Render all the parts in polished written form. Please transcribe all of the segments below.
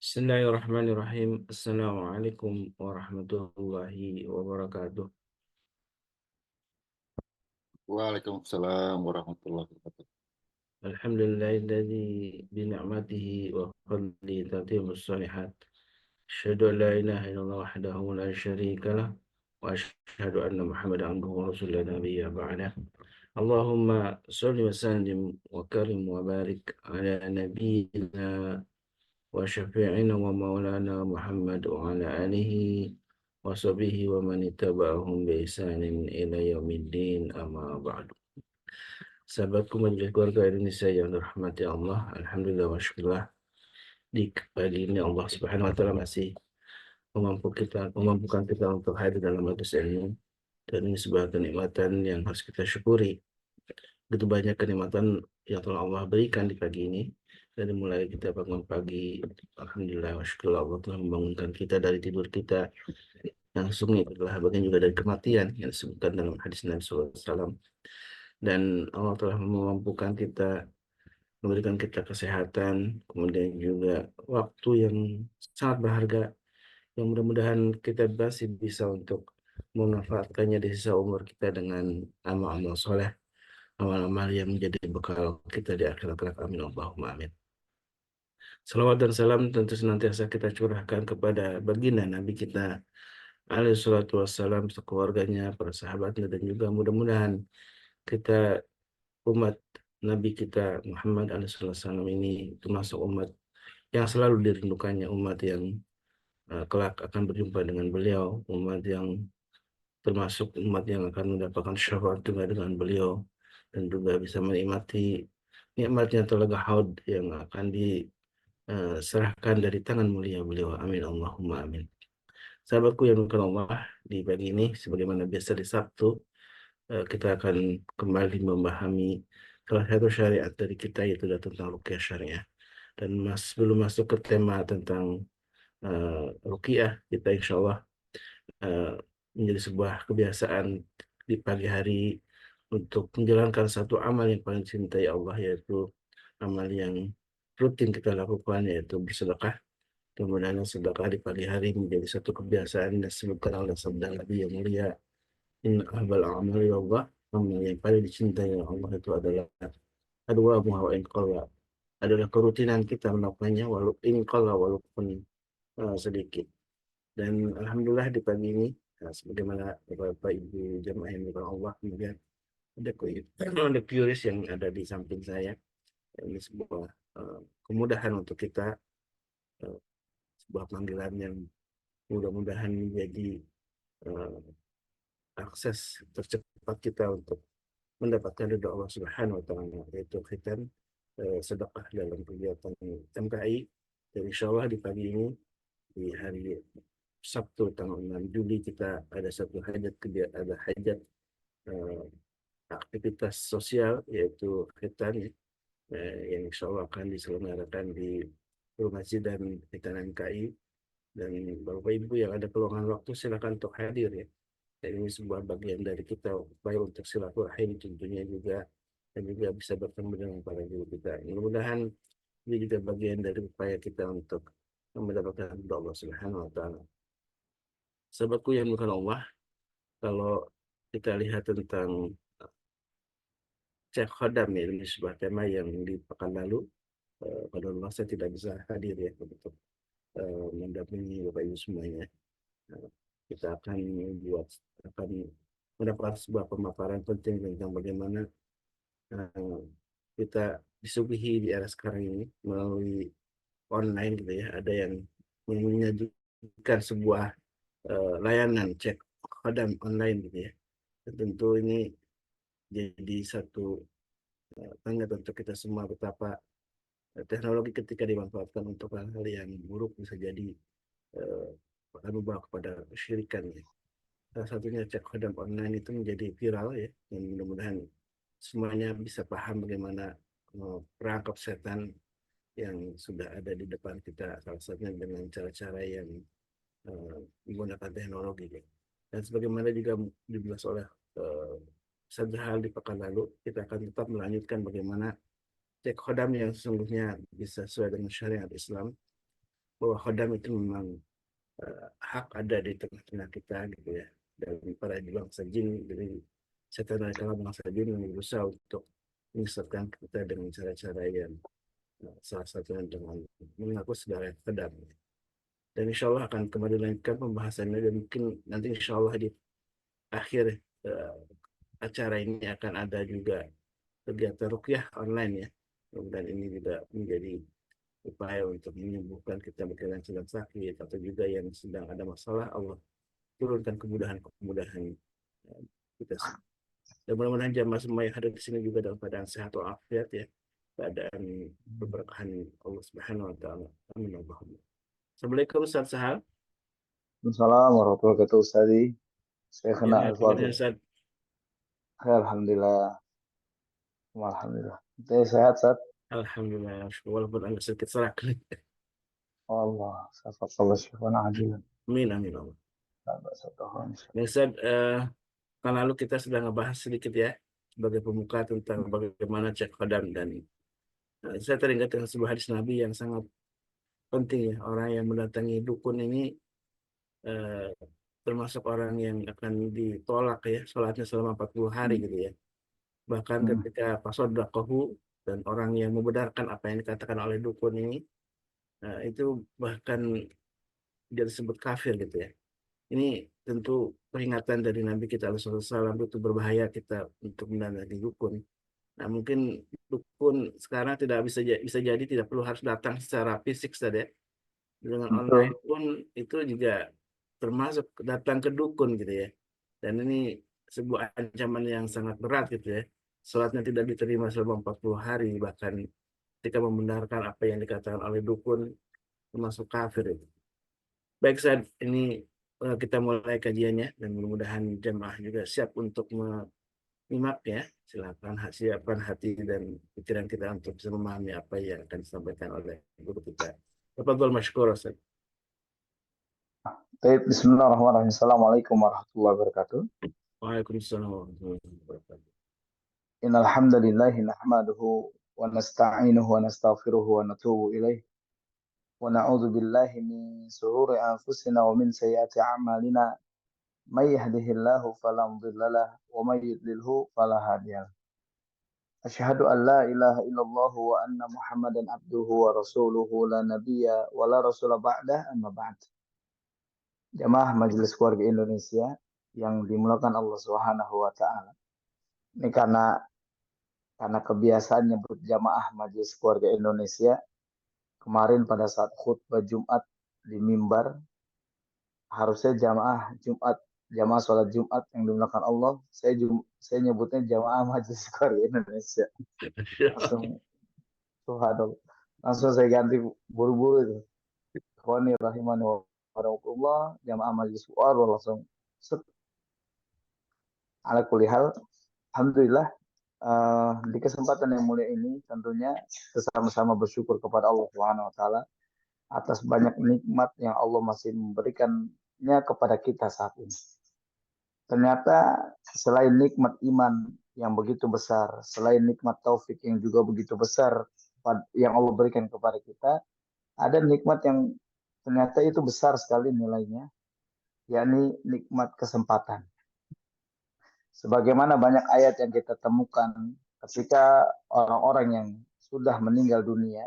Bismillahirrahmanirrahim. Assalamualaikum warahmatullahi wabarakatuh. Waalaikumsalam warahmatullahi wabarakatuh. Alhamdulillahilladzi bini'matihi wa fadlihi tatimmus shalihat. Asyhadu an la ilaha illallah wahdahu la syarika lah wa asyhadu anna Muhammadan abduhu wa rasuluhu la nabiyya ba'dah. Allahumma shalli wa sallim wa karim wa barik ala nabiyyina wa syafi'ina wa maulana Muhammad wa ala alihi wa sahbihi wa man ittaba'ahum bi ihsanin ila yaumiddin amma ba'du. Sahabatku majelis keluarga Indonesia yang dirahmati Allah, alhamdulillah wa syukurlah di pagi ini Allah Subhanahu wa taala masih memampukan kita untuk hadir dalam majelis ilmu, dan ini sebuah kenikmatan yang harus kita syukuri. Begitu banyak kenikmatan yang telah Allah berikan di pagi ini. Dari mulai kita bangun pagi, alhamdulillah wa syukurlah Allah telah membangunkan kita dari tidur kita yang sesungguhnya adalah bagian juga dari kematian yang disebutkan dalam hadis Nabi SAW. Dan Allah telah memampukan kita, memberikan kita kesehatan, kemudian juga waktu yang sangat berharga, yang mudah-mudahan kita masih bisa untuk memanfaatkannya di sisa umur kita dengan amal-amal soleh, amal-amal yang menjadi bekal kita di akhirat kelak. Amin Allahumma amin. Salawat dan salam tentu senantiasa kita curahkan kepada baginda Nabi kita alaihi salatu wassalam, keluarganya, para sahabatnya, dan juga mudah-mudahan kita umat Nabi kita Muhammad alaihi salatu wassalam ini termasuk umat yang selalu dirindukannya, umat yang kelak akan berjumpa dengan beliau, umat yang termasuk umat yang akan mendapatkan syafaat juga dengan beliau, dan juga bisa menikmati nikmatnya telaga haud yang akan diserahkan dari tangan mulia beliau. Amin Allahumma amin. Sahabatku yang bukan Allah, di pagi ini sebagaimana biasa di Sabtu, kita akan kembali memahami salah satu syariat dari kita, yaitu tentang ruqyah syariah. Dan belum masuk ke tema tentang ruqyah, kita insya Allah uh, menjadi sebuah kebiasaan di pagi hari untuk menjalankan satu amal yang paling dicintai Allah, yaitu amal yang rutin kita lakukan, yaitu bersedekah. Kemudian sedekah di pagi hari menjadi satu kebiasaan yang disebutkan oleh sabda Nabi yang mulia, Inna ahbal a'mali Allah, amal yang paling dicintai oleh Allah itu adalah adwa wa in qalla, adalah kerutinan kita melakukannya walaupun sedikit. Dan alhamdulillah di pagi ini, sebagaimana Bapak Ibu jemaah yang dimuliakan Allah, kemudian ada QRIS yang ada di samping saya. Ini sebuah kemudahan untuk kita, uh, sebuah panggilan yang mudah-mudahan menjadi uh, akses tercepat kita untuk mendapatkan ridho Allah Subhanahu wa taala, yaitu khitan sedekah dalam kegiatan MKI. Dan insya Allah di pagi ini, di hari Sabtu tanggal 6 Juli, kita ada satu hajat eh, aktivitas sosial, yaitu khitan, yang insya Allah akan diselenggarakan di Rumah Masjid dan Khitan MKI. Dan Bapak Ibu yang ada peluangan waktu silakan untuk hadir ya. Dan ini sebuah bagian dari kita upaya untuk silaturahim tentunya juga, dan juga bisa bertemu dengan para guru kita. Mudah-mudahan ini juga bagian dari upaya kita untuk mendapatkan ridho Allah Subhanahu wa taala. Sahabatku yang bukan Allah, kalau kita lihat tentang cek khodam ya, ini sebuah tema yang di pekan lalu pada Allah saya tidak bisa hadir ya untuk mendampingi Bapak Ibu semuanya. Nah, kita akan mendapatkan sebuah pemaparan penting tentang bagaimana uh, kita disuguhi di era sekarang ini melalui online gitu ya. Ada yang menyajikan sebuah layanan cek khodam online gitu ya. Dan tentu ini jadi satu tanda untuk kita semua betapa teknologi ketika dimanfaatkan untuk hal-hal yang buruk bisa jadi uh, akan membawa kepada kesyirikan ya. Salah satunya cek khodam online itu menjadi viral ya, dan mudah-mudahan semuanya bisa paham bagaimana perangkap setan yang sudah ada di depan kita, salah satunya dengan cara-cara yang menggunakan teknologi ya. Dan sebagaimana juga dibahas oleh uh, satu hal di pekan lalu, kita akan tetap melanjutkan bagaimana cek khodam yang sesungguhnya bisa sesuai dengan syariat Islam, bahwa khodam itu memang hak ada di tengah-tengah kita gitu ya. Dan para bangsa jin, jadi setan dan kala bangsa jin yang berusaha untuk menyesatkan kita dengan cara-cara yang salah satunya dengan mengaku sebagai khodam. Dan insya Allah akan kembali lanjutkan pembahasannya, dan mungkin nanti insya Allah di akhir eh, acara ini akan ada juga kegiatan ruqyah online ya. Dan ini juga menjadi upaya untuk menyembuhkan kita mungkin yang sedang sakit atau juga yang sedang ada masalah. Allah turunkan kemudahan-kemudahan kita semua. Dan mudah-mudahan jamaah semua yang hadir di sini juga dalam keadaan sehat walafiat ya, keadaan keberkahan Allah Subhanahu wa taala. Amin Allahumma. Assalamualaikum Ustaz Sahal. Assalamualaikum warahmatullahi wabarakatuh, Ustazi. Saya kena Gimana kabarnya Al-Fadhil. Ustaz? Alhamdulillah. Alhamdulillah. Saya sehat, Ustaz. Alhamdulillah, walaupun agak sedikit serak. Allah, safaqallah syifan ajilan. Amin amin Allah. Alhamdulillah. Nah, Ustaz, kan lalu kita sudah ngebahas sedikit ya sebagai pembuka tentang bagaimana cek qadam, dan saya teringat dengan sebuah hadis Nabi yang sangat penting ya. Orang yang mendatangi dukun ini eh, termasuk orang yang akan ditolak ya sholatnya selama 40 hari gitu ya. Bahkan ketika pasodaqahu, dan orang yang membenarkan apa yang dikatakan oleh dukun ini, itu bahkan dia disebut kafir gitu ya. Ini tentu peringatan dari Nabi kita SAW, itu berbahaya kita untuk mendatangi dukun. Nah, mungkin dukun sekarang tidak bisa jadi tidak perlu harus datang secara fisik saja. Dengan online Betul. pun itu juga termasuk datang ke dukun gitu ya. Dan ini sebuah ancaman yang sangat berat gitu ya. Sholatnya tidak diterima selama 40 hari, bahkan ketika membenarkan apa yang dikatakan oleh dukun termasuk kafir itu. Baik, Sad, ini kita mulai kajiannya, dan mudah-mudahan jemaah juga siap untuk menyimaknya. Silakan siapkan hati dan pikiran kita untuk bisa memahami apa yang akan disampaikan oleh guru kita. Tafadhol masykur, Ustaz. Baik, bismillahirrahmanirrahim. Assalamualaikum warahmatullahi wabarakatuh. Waalaikumsalam warahmatullahi wabarakatuh. Innal hamdalillah nahmaduhu wa nasta'inuhu wa nastaghfiruhu wa natubu ilaih. Wa na'udzu billahi min shururi anfusina wa min sayyiati a'malina. May yahdihillahu fala mudilla lahu wa may yudlilhu fala hadiya lahu. Asyhadu an la ilaha illallah wa anna Muhammadan abduhu wa rasuluhu la nabiyya wa la rasula ba'dah amma ba'd. Jamaah Majelis Keluarga Indonesia yang dimulakan Allah Subhanahu wa taala. Ini karena kebiasaannya berjamaah Majelis Keluarga Indonesia, kemarin pada saat khutbah Jumat di mimbar, harusnya jamaah sholat Jumat yang dimulakan Allah, saya nyebutnya jamaah Majelis Keluarga Indonesia. Langsung saya ganti buru-buru itu. Ikhwani rahimani wa rahmatullah, jamaah Majelis Keluarga langsung set. Ala kulihal, alhamdulillah, di kesempatan yang mulia ini tentunya bersama-sama bersyukur kepada Allah Subhanahu wa taala atas banyak nikmat yang Allah masih memberikannya kepada kita saat ini. Ternyata selain nikmat iman yang begitu besar, selain nikmat taufik yang juga begitu besar yang Allah berikan kepada kita, ada nikmat yang ternyata itu besar sekali nilainya, yakni nikmat kesempatan. Sebagaimana banyak ayat yang kita temukan ketika orang-orang yang sudah meninggal dunia,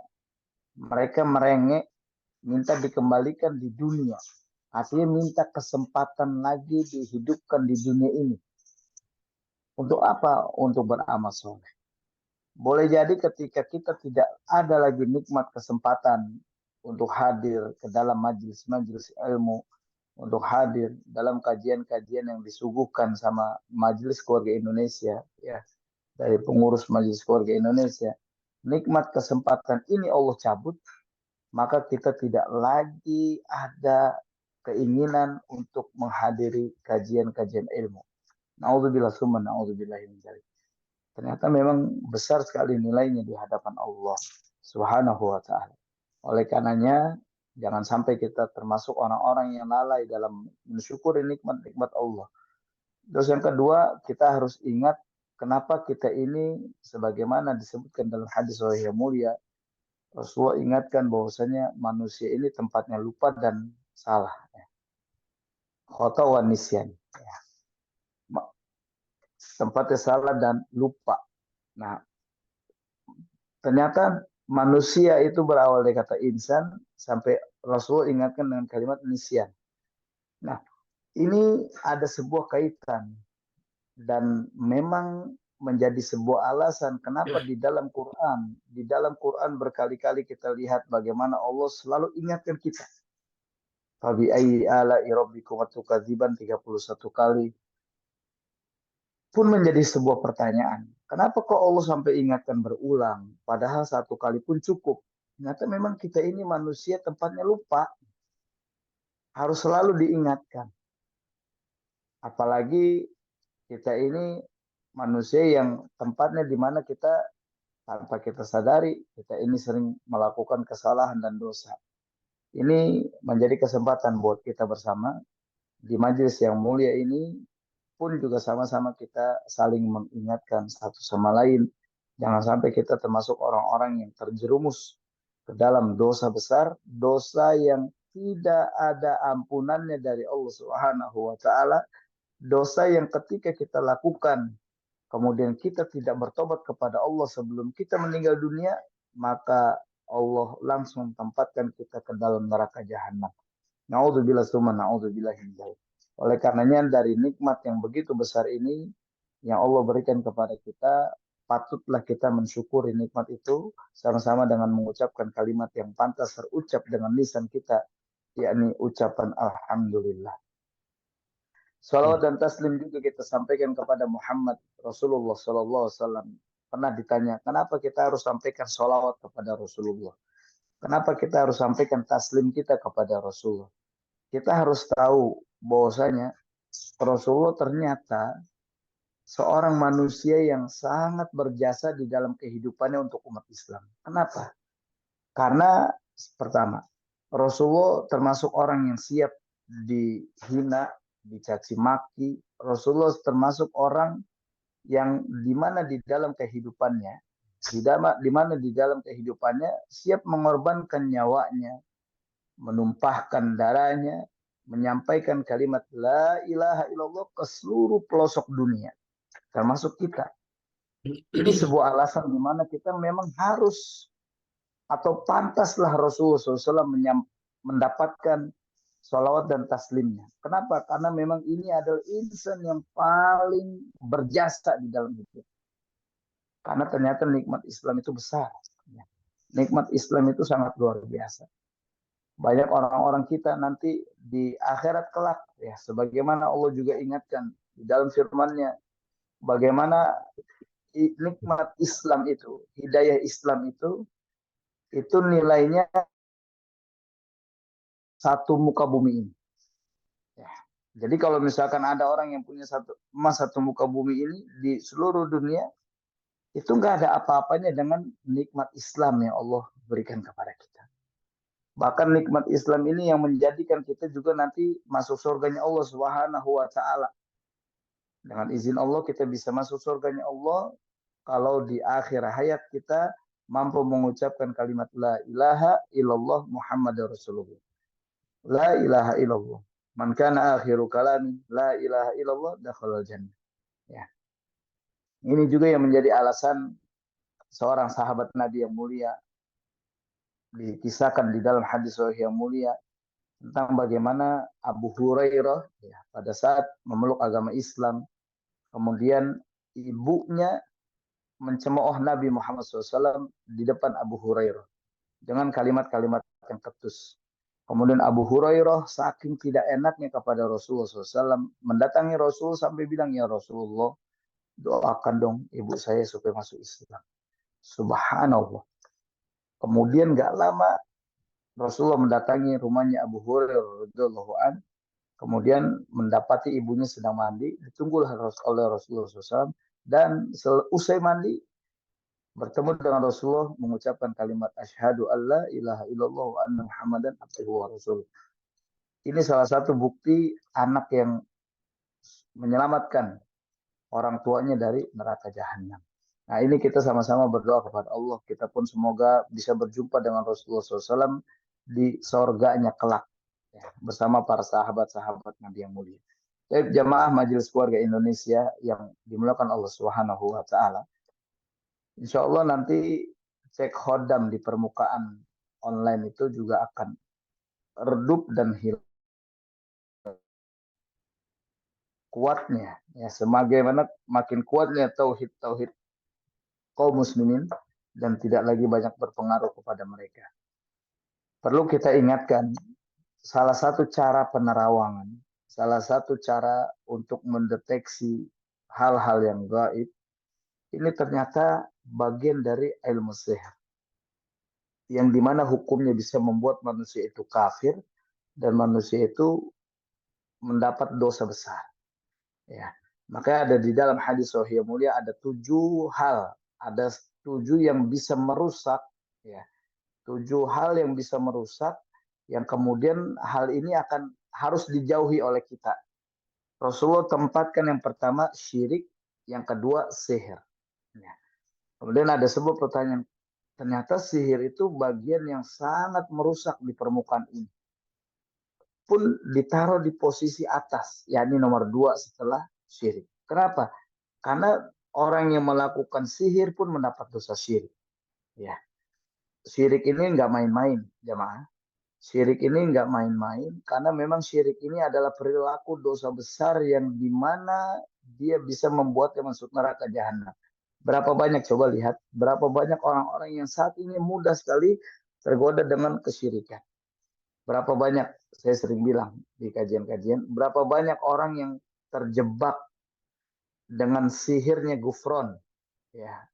mereka merengek minta dikembalikan di dunia. Artinya minta kesempatan lagi dihidupkan di dunia ini. Untuk apa? Untuk beramal soleh. Boleh jadi ketika kita tidak ada lagi nikmat kesempatan untuk hadir ke dalam majelis-majelis ilmu, untuk hadir dalam kajian-kajian yang disuguhkan sama Majelis Keluarga Indonesia, ya, dari pengurus Majelis Keluarga Indonesia, nikmat kesempatan ini Allah cabut, maka kita tidak lagi ada keinginan untuk menghadiri kajian-kajian ilmu. Na'udzubillah summa na'udzubillah min dzalik. Ternyata memang besar sekali nilainya di hadapan Allah Subhanahu wa taala. Oleh karenanya jangan sampai kita termasuk orang-orang yang lalai dalam mensyukuri nikmat-nikmat Allah. Terus yang kedua, kita harus ingat kenapa kita ini sebagaimana disebutkan dalam hadis yang mulia, Rasulullah ingatkan bahwasanya manusia ini tempatnya lupa dan salah. Khata wa nisyan. Tempatnya salah dan lupa. Nah, ternyata manusia itu berawal dari kata insan sampai Rasulullah ingatkan dengan kalimat nisyan. Nah, ini ada sebuah kaitan dan memang menjadi sebuah alasan kenapa di dalam Quran berkali-kali kita lihat bagaimana Allah selalu ingatkan kita. Fabi ayyi ala'i rabbikum tukadziban 31 kali pun menjadi sebuah pertanyaan. Kenapa kok Allah sampai ingatkan berulang? Padahal satu kali pun cukup. Ternyata memang kita ini manusia tempatnya lupa. Harus selalu diingatkan. Apalagi kita ini manusia yang tempatnya di mana kita tanpa kita sadari, kita ini sering melakukan kesalahan dan dosa. Ini menjadi kesempatan buat kita bersama di majelis yang mulia ini pun juga sama-sama kita saling mengingatkan satu sama lain. Jangan sampai kita termasuk orang-orang yang terjerumus ke dalam dosa besar, dosa yang tidak ada ampunannya dari Allah Subhanahu wa taala, dosa yang ketika kita lakukan kemudian kita tidak bertobat kepada Allah sebelum kita meninggal dunia, maka Allah langsung tempatkan kita ke dalam neraka jahanam. Na'udzubillah summa na'udzubillah min dzalik. Oleh karenanya dari nikmat yang begitu besar ini yang Allah berikan kepada kita, patutlah kita mensyukuri nikmat itu sama-sama dengan mengucapkan kalimat yang pantas terucap dengan lisan kita, yakni ucapan alhamdulillah. Salawat dan taslim juga kita sampaikan kepada Muhammad Rasulullah Sallallahu Alaihi Wasallam. Pernah ditanya, kenapa kita harus sampaikan salawat kepada Rasulullah? Kenapa kita harus sampaikan taslim kita kepada Rasulullah? Kita harus tahu bahwasanya Rasulullah ternyata seorang manusia yang sangat berjasa di dalam kehidupannya untuk umat Islam. Kenapa? Karena pertama, Rasulullah termasuk orang yang siap dihina, dicaci maki. Rasulullah termasuk orang yang dimana di dalam kehidupannya, di dalam kehidupannya siap mengorbankan nyawanya, menumpahkan darahnya, menyampaikan kalimat la ilaha illallah ke seluruh pelosok dunia, termasuk kita. Ini sebuah alasan di mana kita memang harus atau pantaslah Rasulullah SAW mendapatkan sholawat dan taslimnya. Kenapa? Karena memang ini adalah insan yang paling berjasa di dalam hidup. Karena ternyata nikmat Islam itu besar. Nikmat Islam itu sangat luar biasa. Banyak orang-orang kita nanti di akhirat kelak, ya, sebagaimana Allah juga ingatkan di dalam firman-Nya, bagaimana nikmat Islam itu, hidayah Islam itu nilainya satu muka bumi ini. Ya. Jadi kalau misalkan ada orang yang punya satu muka bumi ini di seluruh dunia, itu nggak ada apa-apanya dengan nikmat Islam yang Allah berikan kepada kita. Bahkan nikmat Islam ini yang menjadikan kita juga nanti masuk surganya Allah Subhanahu wa taala. Dengan izin Allah kita bisa masuk surganya Allah kalau di akhir hayat kita mampu mengucapkan kalimat la ilaha illallah Muhammadur Rasulullah. La ilaha illallah. Man kana akhiru kalami la ilaha illallah dakhalal jannah. Ya. Ini juga yang menjadi alasan seorang sahabat Nabi yang mulia dikisahkan di dalam hadis sahih yang mulia tentang bagaimana Abu Hurairah ya, pada saat memeluk agama Islam, kemudian ibunya mencemooh Nabi Muhammad SAW di depan Abu Hurairah dengan kalimat-kalimat yang ketus. Kemudian Abu Hurairah saking tidak enaknya kepada Rasulullah SAW mendatangi Rasul sampai bilang, ya Rasulullah, doakan dong ibu saya supaya masuk Islam. Subhanallah. Kemudian gak lama Rasulullah mendatangi rumahnya Abu Hurairah radhiyallahu an, kemudian mendapati ibunya sedang mandi, ditunggulah oleh Rasulullah SAW, dan usai mandi bertemu dengan Rasulullah mengucapkan kalimat asyhadu alla ilaha illallah wa anna Muhammadan abduhu wa rasuluh. Ini salah satu bukti anak yang menyelamatkan orang tuanya dari neraka jahanam. Nah, ini kita sama-sama berdoa kepada Allah. Kita pun semoga bisa berjumpa dengan Rasulullah SAW di sorganya kelak, ya, bersama para sahabat-sahabat Nabi yang mulia. Jadi jamaah Majelis Keluarga Indonesia yang dimuliakan Allah Subhanahu wa taala. Insya Allah nanti cek khodam di permukaan online itu juga akan redup dan hilang kuatnya, ya, sebagaimana makin kuatnya tauhid kaum muslimin dan tidak lagi banyak berpengaruh kepada mereka. Perlu kita ingatkan, salah satu cara penerawangan, salah satu cara untuk mendeteksi hal-hal yang gaib, ini ternyata bagian dari ilmu sihir, yang dimana hukumnya bisa membuat manusia itu kafir dan manusia itu mendapat dosa besar. Ya, maka ada di dalam hadis sahih mulia ada 7 hal, ada 7 yang bisa merusak, ya, 7 hal yang bisa merusak, yang kemudian hal ini akan harus dijauhi oleh kita. Rasulullah tempatkan yang pertama syirik, yang kedua sihir. Ya. Kemudian ada sebuah pertanyaan, ternyata sihir itu bagian yang sangat merusak di permukaan ini. Pun ditaruh di posisi atas, yakni nomor 2 setelah syirik. Kenapa? Karena orang yang melakukan sihir pun mendapat dosa syirik. Ya, syirik ini nggak main-main, jamaah. Syirik ini nggak main-main karena memang syirik ini adalah perilaku dosa besar yang dimana dia bisa membuatnya masuk neraka jahanam. Berapa banyak, coba lihat, berapa banyak orang-orang yang saat ini mudah sekali tergoda dengan kesyirikan. Berapa banyak, saya sering bilang di kajian-kajian, berapa banyak orang yang terjebak dengan sihirnya gufron. Ya,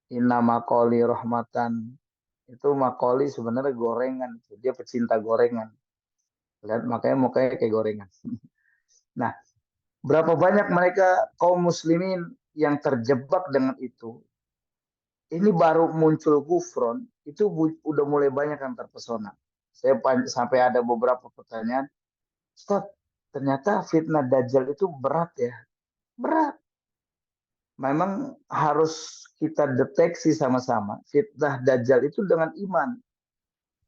inna makoli rahmatan, itu makoli sebenarnya gorengan, dia pecinta gorengan. Lihat, makanya mukanya kayak gorengan. Nah, berapa banyak mereka kaum muslimin yang terjebak dengan itu. Ini baru muncul gufron, itu udah mulai banyak yang terpesona. Saya sampai ada beberapa pertanyaan, Ustaz, ternyata fitnah Dajjal itu berat ya. Berat. Memang harus kita deteksi sama-sama. Fitnah Dajjal itu dengan iman.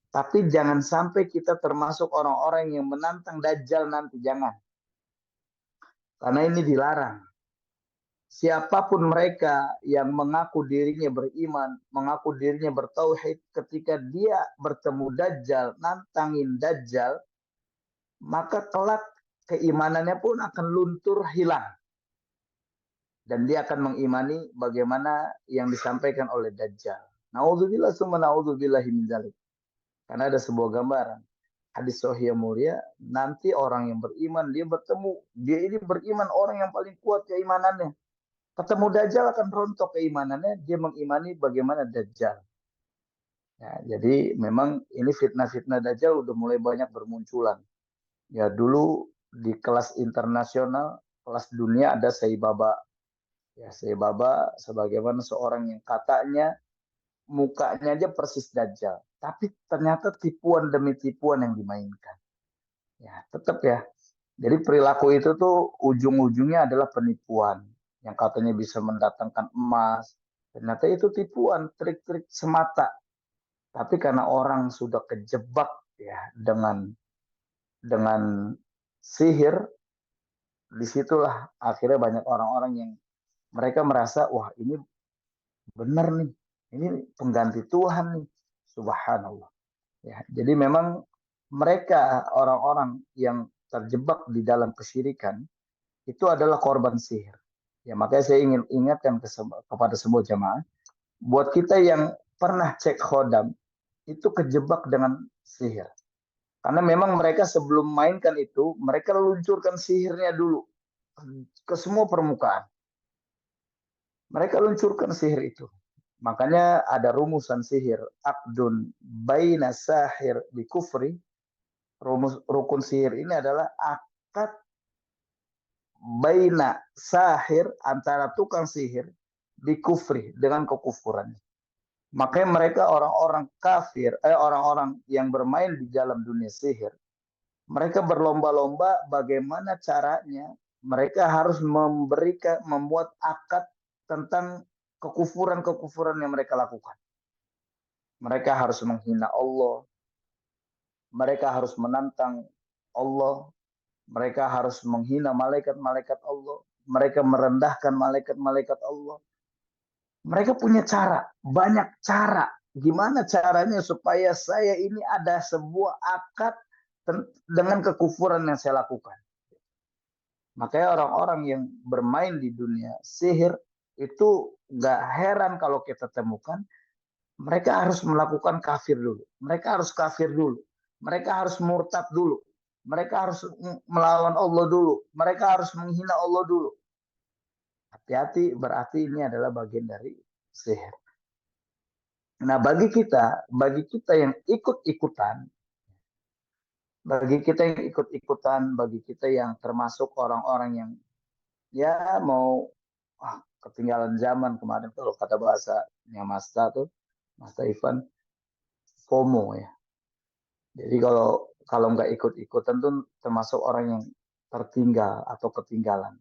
Tapi jangan sampai kita termasuk orang-orang yang menantang Dajjal nanti. Jangan. Karena ini dilarang. Siapapun mereka yang mengaku dirinya beriman, mengaku dirinya bertauhid, ketika dia bertemu Dajjal, nantangin Dajjal, maka kelak keimanannya pun akan luntur hilang. Dan dia akan mengimani bagaimana yang disampaikan oleh Dajjal. Na'udzubillah summa na'udzubillahi min dzalik. Karena ada sebuah gambaran. Hadis sahih mulia, nanti orang yang beriman, dia bertemu, dia ini beriman, orang yang paling kuat keimanannya. Ketemu Dajjal akan rontok keimanannya, dia mengimani bagaimana Dajjal. Ya, jadi memang ini fitnah-fitnah Dajjal udah mulai banyak bermunculan. Ya, dulu di kelas internasional, kelas dunia ada Saibaba. Ya, Saibaba sebagaimana seorang yang katanya mukanya aja persis Dajjal. Tapi ternyata tipuan demi tipuan yang dimainkan. Ya, tetap ya. Jadi perilaku itu tuh ujung-ujungnya adalah penipuan. Yang katanya bisa mendatangkan emas. Ternyata itu tipuan, trik-trik semata. Tapi karena orang sudah kejebak ya dengan sihir, disitulah akhirnya banyak orang-orang yang mereka merasa, wah ini benar nih, ini pengganti Tuhan nih, subhanallah. Ya, jadi memang mereka orang-orang yang terjebak di dalam kesyirikan itu adalah korban sihir. Ya, makanya saya ingin ingatkan kepada semua jamaah, buat kita yang pernah cek khodam, itu kejebak dengan sihir. Karena memang mereka sebelum mainkan itu, mereka luncurkan sihirnya dulu ke semua permukaan. Mereka luncurkan sihir itu. Makanya ada rumusan sihir, aqdun baina sahir bi kufri. Rukun sihir ini adalah akad baina sahir, antara tukang sihir di kufri, dengan kekufuran. Makanya mereka orang-orang kafir, orang-orang yang bermain di dalam dunia sihir, mereka berlomba-lomba bagaimana caranya mereka harus membuat akad tentang kekufuran-kekufuran yang mereka lakukan. Mereka harus menghina Allah, mereka harus menantang Allah, mereka harus menghina malaikat-malaikat Allah, mereka merendahkan malaikat-malaikat Allah. Mereka punya cara, banyak cara. Gimana caranya supaya saya ini ada sebuah akad dengan kekufuran yang saya lakukan. Makanya orang-orang yang bermain di dunia sihir itu gak heran kalau kita temukan mereka harus melakukan kafir dulu. Mereka harus kafir dulu. Mereka harus murtad dulu. Mereka harus melawan Allah dulu. Mereka harus menghina Allah dulu. Hati-hati, berarti ini adalah bagian dari sihir. Nah, bagi kita yang ikut-ikutan, bagi kita yang termasuk orang-orang yang ya mau ketinggalan zaman kemarin kalau kata bahasanya Mas Ivan, FOMO ya. Jadi kalau nggak ikut-ikutan tuh termasuk orang yang tertinggal atau ketinggalan.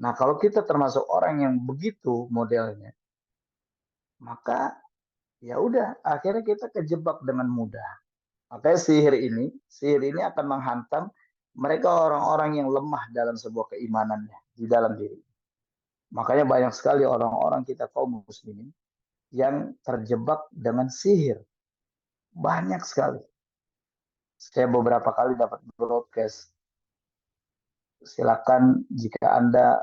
Nah, kalau kita termasuk orang yang begitu modelnya, maka ya udah akhirnya kita kejebak dengan mudah. Makanya sihir ini akan menghantam mereka orang-orang yang lemah dalam sebuah keimanannya di dalam diri. Makanya banyak sekali orang-orang kita kaum muslimin yang terjebak dengan sihir. Banyak sekali. Saya beberapa kali dapat broadcast. Silakan jika Anda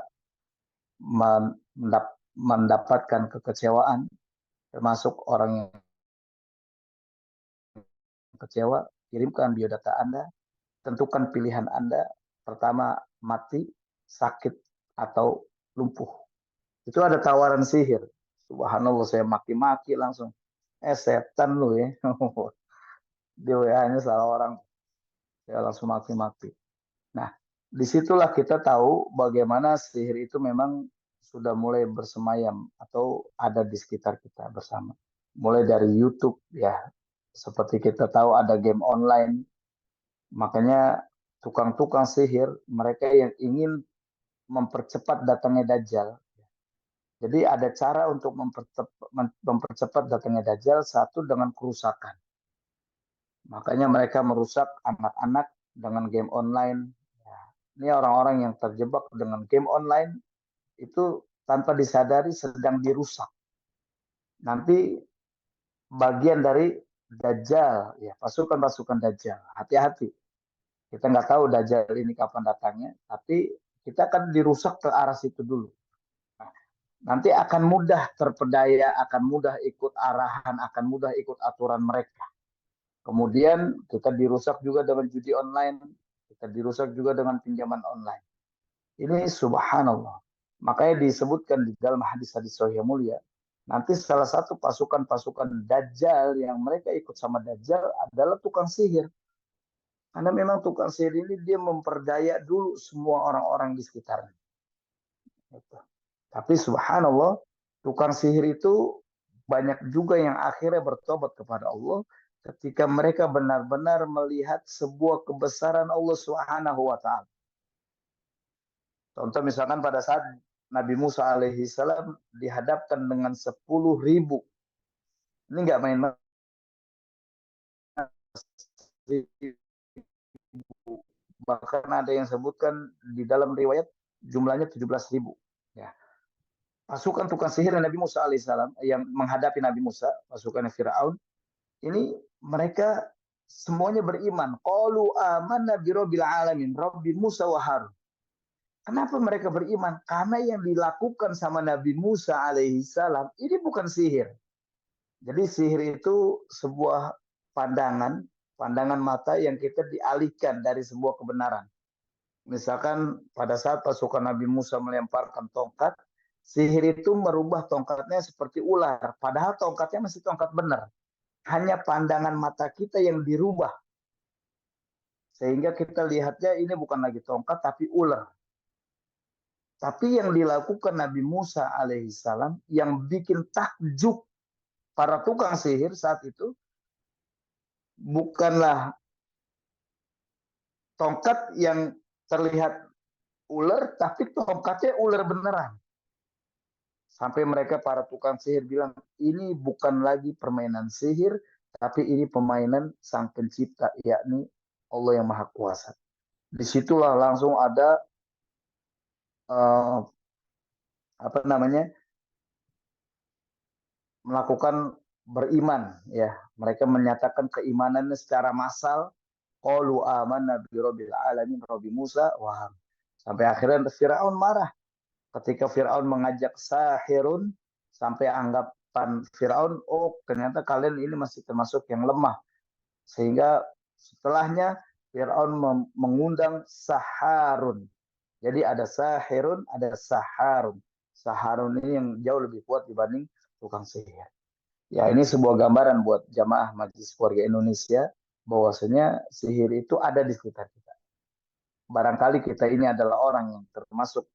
mendapatkan kekecewaan, termasuk orang yang kecewa, kirimkan biodata Anda, tentukan pilihan Anda, pertama mati, sakit, atau lumpuh. Itu ada tawaran sihir. Subhanallah, saya maki-maki langsung. Setan lu ya. Di WA-nya salah orang, saya langsung maki-maki. Nah, disitulah kita tahu bagaimana sihir itu memang sudah mulai bersemayam atau ada di sekitar kita bersama. Mulai dari YouTube ya, seperti kita tahu ada game online. Makanya tukang-tukang sihir, mereka yang ingin mempercepat datangnya Dajjal. Jadi ada cara untuk mempercepat datangnya Dajjal, satu dengan kerusakan. Makanya mereka merusak anak-anak dengan game online. Ini orang-orang yang terjebak dengan game online itu tanpa disadari sedang dirusak. Nanti bagian dari Dajjal, ya pasukan-pasukan Dajjal. Hati-hati. Kita nggak tahu Dajjal ini kapan datangnya, tapi kita akan dirusak ke arah situ dulu. Nanti akan mudah terpedaya, akan mudah ikut arahan, akan mudah ikut aturan mereka. Kemudian kita dirusak juga dengan judi online, kita dirusak juga dengan pinjaman online. Ini subhanallah. Makanya disebutkan di dalam hadis-hadis sahih mulia, nanti salah satu pasukan-pasukan Dajjal yang mereka ikut sama Dajjal adalah tukang sihir. Karena memang tukang sihir ini dia memperdaya dulu semua orang-orang di sekitarnya. Tapi subhanallah, tukang sihir itu banyak juga yang akhirnya bertobat kepada Allah ketika mereka benar-benar melihat sebuah kebesaran Allah Subhanahu wa taala. Contoh misalkan pada saat Nabi Musa alaihi salam dihadapkan dengan 10.000. Ini enggak main-main. Bahkan ada yang sebutkan di dalam riwayat jumlahnya 17.000. Ya. Pasukan tukang sihir Nabi Musa alaihissalam yang menghadapi Nabi Musa, pasukan Firaun, ini mereka semuanya beriman. Qalu amanna bi rabbil alamin, Rabbi Musa wa Harun. Kenapa mereka beriman? Karena yang dilakukan sama Nabi Musa alaihissalam ini bukan sihir. Jadi sihir itu sebuah pandangan mata yang kita dialihkan dari sebuah kebenaran. Misalkan pada saat pasukan Nabi Musa melemparkan tongkat, sihir itu merubah tongkatnya seperti ular. Padahal tongkatnya masih tongkat benar. Hanya pandangan mata kita yang dirubah. Sehingga kita lihatnya ini bukan lagi tongkat tapi ular. Tapi yang dilakukan Nabi Musa alaihissalam yang bikin takjub para tukang sihir saat itu bukanlah tongkat yang terlihat ular, tapi tongkatnya ular beneran. Sampai mereka para tukang sihir bilang, ini bukan lagi permainan sihir, tapi ini permainan sang pencipta, yakni Allah yang Maha Kuasa. Disitulah langsung ada uh, apa namanya melakukan beriman, ya. Mereka menyatakan keimanannya secara massal. Qalu amanna bi rabbil alamin, Rabbi Musa. Wah, sampai akhirnya Firaun marah ketika Firaun mengajak sahirun, sampai anggapan Firaun, oh ternyata kalian ini masih termasuk yang lemah, sehingga setelahnya Firaun mengundang saharun. Jadi ada sahirun, ada saharun. Saharun ini yang jauh lebih kuat dibanding tukang sihir. Ya, ini sebuah gambaran buat jamaah Majelis Keluarga Indonesia bahwasanya sihir itu ada di sekitar kita. Barangkali kita ini adalah orang yang termasuk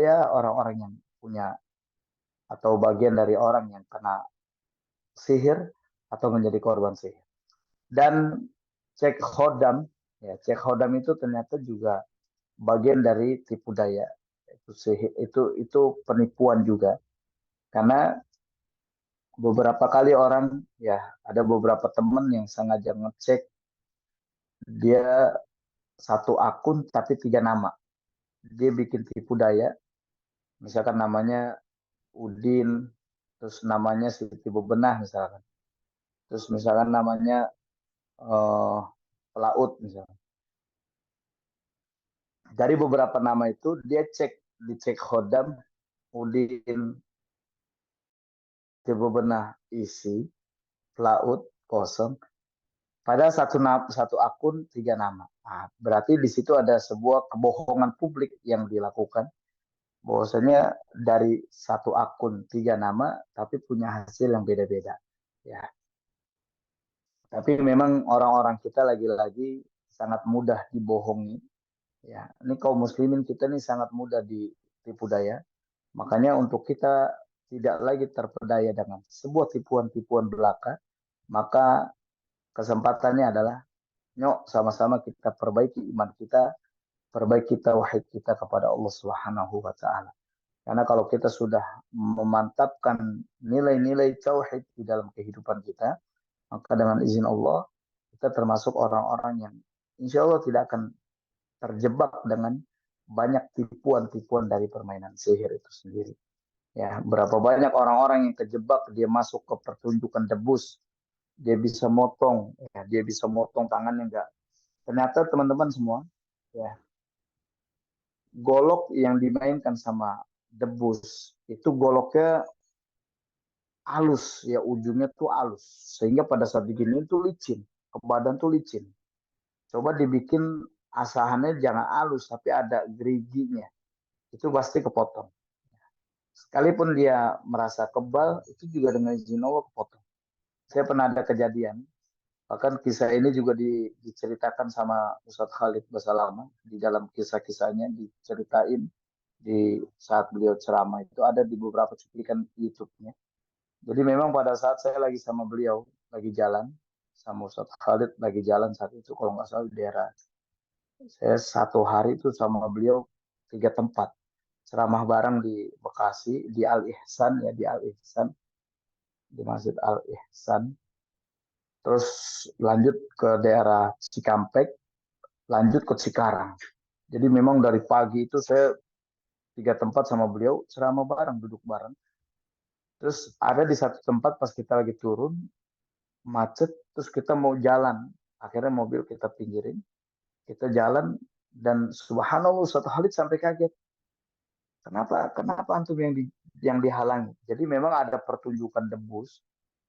ya orang-orang yang punya atau bagian dari orang yang kena sihir atau menjadi korban sihir. Dan cek hodam, ya cek hodam itu ternyata juga bagian dari tipu daya. Itu sihir, itu penipuan juga. Karena beberapa kali orang, ya ada beberapa teman yang sengaja ngecek dia satu akun tapi 3 nama. Dia bikin tipu daya, misalkan namanya Udin, terus namanya Siti Bebenah misalkan. Terus misalkan namanya Pelaut misalkan. Dari beberapa nama itu dia dicek Khodam, Udin, Siti Bebenah isi, Pelaut kosong. Padahal satu akun 3 nama. Nah, berarti di situ ada sebuah kebohongan publik yang dilakukan. Bahwasanya dari satu akun 3 nama, tapi punya hasil yang beda-beda. Ya, tapi memang orang-orang kita lagi-lagi sangat mudah dibohongi. Ya, ini kaum muslimin kita nih sangat mudah ditipu daya. Makanya untuk kita tidak lagi terpedaya dengan sebuah tipuan-tipuan belaka, maka kesempatannya adalah nyok sama-sama kita perbaiki iman kita, perbaiki tauhid kita kepada Allah Subhanahu wa taala. Karena kalau kita sudah memantapkan nilai-nilai tauhid di dalam kehidupan kita, maka dengan izin Allah kita termasuk orang-orang yang insya Allah tidak akan terjebak dengan banyak tipuan-tipuan dari permainan sihir itu sendiri. Ya, berapa banyak orang-orang yang terjebak, dia masuk ke pertunjukan debus, dia bisa motong, ya, dia bisa motong tangannya enggak. Ternyata teman-teman semua, ya, golok yang dimainkan sama debus itu goloknya halus, ya ujungnya tuh halus, sehingga pada saat diginiin tuh licin, ke badan tuh licin. Coba dibikin asahannya jangan halus tapi ada geriginya, itu pasti kepotong. Sekalipun dia merasa kebal, itu juga dengan izin Allah kepotong. Saya pernah ada kejadian, bahkan kisah ini juga diceritakan sama Ustadz Khalid Basalamah di dalam kisah-kisahnya, diceritain di saat beliau ceramah, itu ada di beberapa cuplikan YouTube-nya. Jadi memang pada saat saya lagi sama beliau, lagi jalan, sama Ustadz Khalid lagi jalan saat itu, kalau nggak salah di daerah, saya satu hari itu sama beliau 3 tempat. Ceramah bareng di Bekasi, di Al Ihsan, ya di Al Ihsan, di Masjid Al Ihsan. Terus lanjut ke daerah Cikampek, lanjut ke Cikarang. Jadi memang dari pagi itu saya 3 tempat sama beliau, ceramah bareng, duduk bareng. Terus ada di satu tempat pas kita lagi turun, macet, terus kita mau jalan. Akhirnya mobil kita pinggirin, kita jalan, dan subhanallah Ustaz Khalid sampai kaget. Kenapa antum yang dihalangi? Jadi memang ada pertunjukan debus.